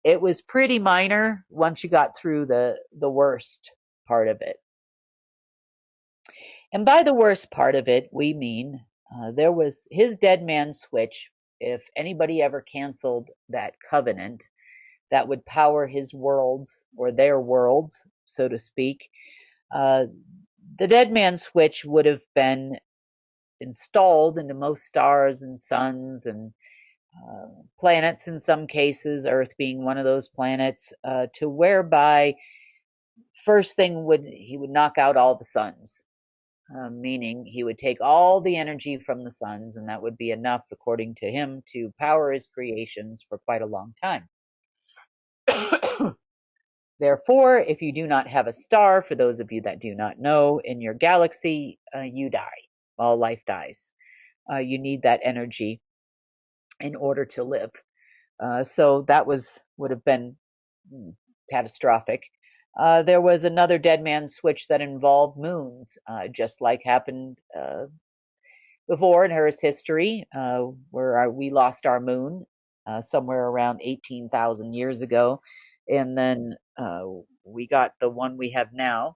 it was pretty minor once you got through the worst part of it. And by the worst part of it, we mean there was his dead man switch. If anybody ever canceled that covenant that would power his worlds, or their worlds, so to speak, the dead man switch would have been installed into most stars and suns and planets in some cases, Earth being one of those planets, to whereby first thing he would knock out all the suns. Meaning he would take all the energy from the suns, and that would be enough, according to him, to power his creations for quite a long time. Therefore, if you do not have a star, for those of you that do not know, in your galaxy, you die. All life dies. You need that energy in order to live. So that would have been catastrophic. There was another dead man switch that involved moons, just like happened before in Earth's history, where we lost our moon somewhere around 18,000 years ago. And then we got the one we have now,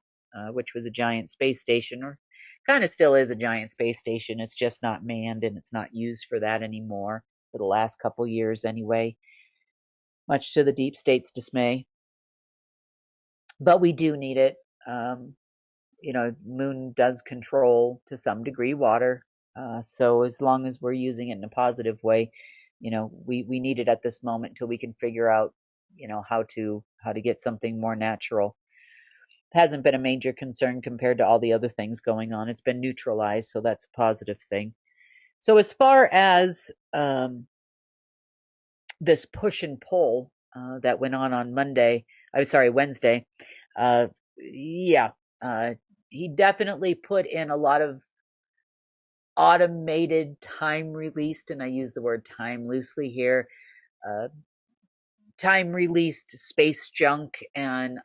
which was a giant space station, or kind of still is a giant space station. It's just not manned, and it's not used for that anymore for the last couple years anyway, much to the deep state's dismay. But we do need it. Moon does control to some degree water. So as long as we're using it in a positive way, we need it at this moment until we can figure out, how to get something more natural. It hasn't been a major concern compared to all the other things going on. It's been neutralized, so that's a positive thing. So as far as this push and pull that went on Wednesday, he definitely put in a lot of automated time released, and I use the word time loosely here, time released space junk, and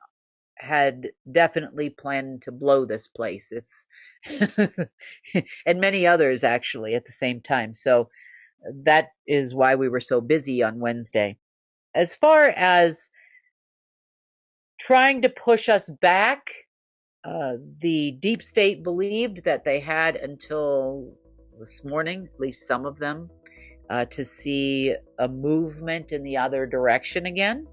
had definitely planned to blow this place. It's and many others actually at the same time. So that is why we were so busy on Wednesday. As far as trying to push us back, the deep state believed that they had until this morning, at least some of them, to see a movement in the other direction again.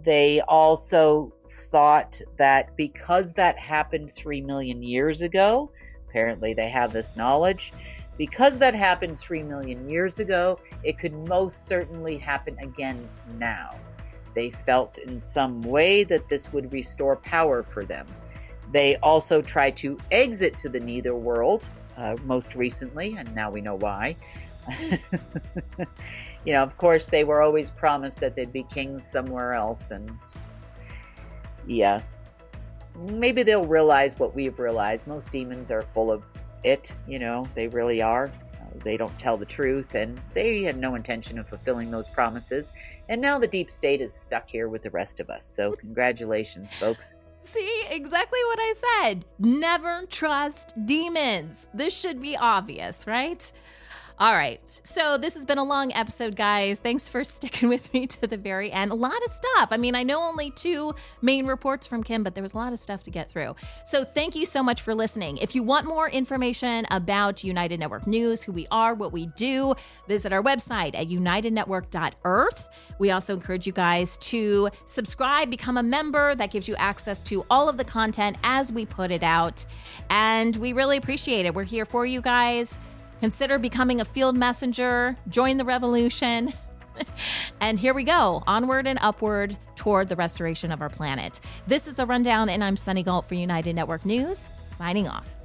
They also thought that because that happened 3 million years ago, apparently they have this knowledge, because that happened 3 million years ago, it could most certainly happen again now. They felt in some way that this would restore power for them. They also tried to exit to the nether world most recently, and now we know why. You know, of course, they were always promised that they'd be kings somewhere else, and yeah, maybe they'll realize what we've realized. Most demons are full of it, you know, they really are. They don't tell the truth, and they had no intention of fulfilling those promises. And now the deep state is stuck here with the rest of us. So congratulations, folks.
See, exactly what I said. Never trust demons. This should be obvious, right? All right. So this has been a long episode, guys. Thanks for sticking with me to the very end. A lot of stuff. I mean, I know only 2 main reports from Kim, but there was a lot of stuff to get through. So thank you so much for listening. If you want more information about United Network News, who we are, what we do, visit our website at unitednetwork.earth. We also encourage you guys to subscribe, become a member. That gives you access to all of the content as we put it out. And we really appreciate it. We're here for you guys. Consider becoming a field messenger, join the revolution, and here we go, onward and upward toward the restoration of our planet. This is The Rundown, and I'm Sunny Galt for United Network News, signing off.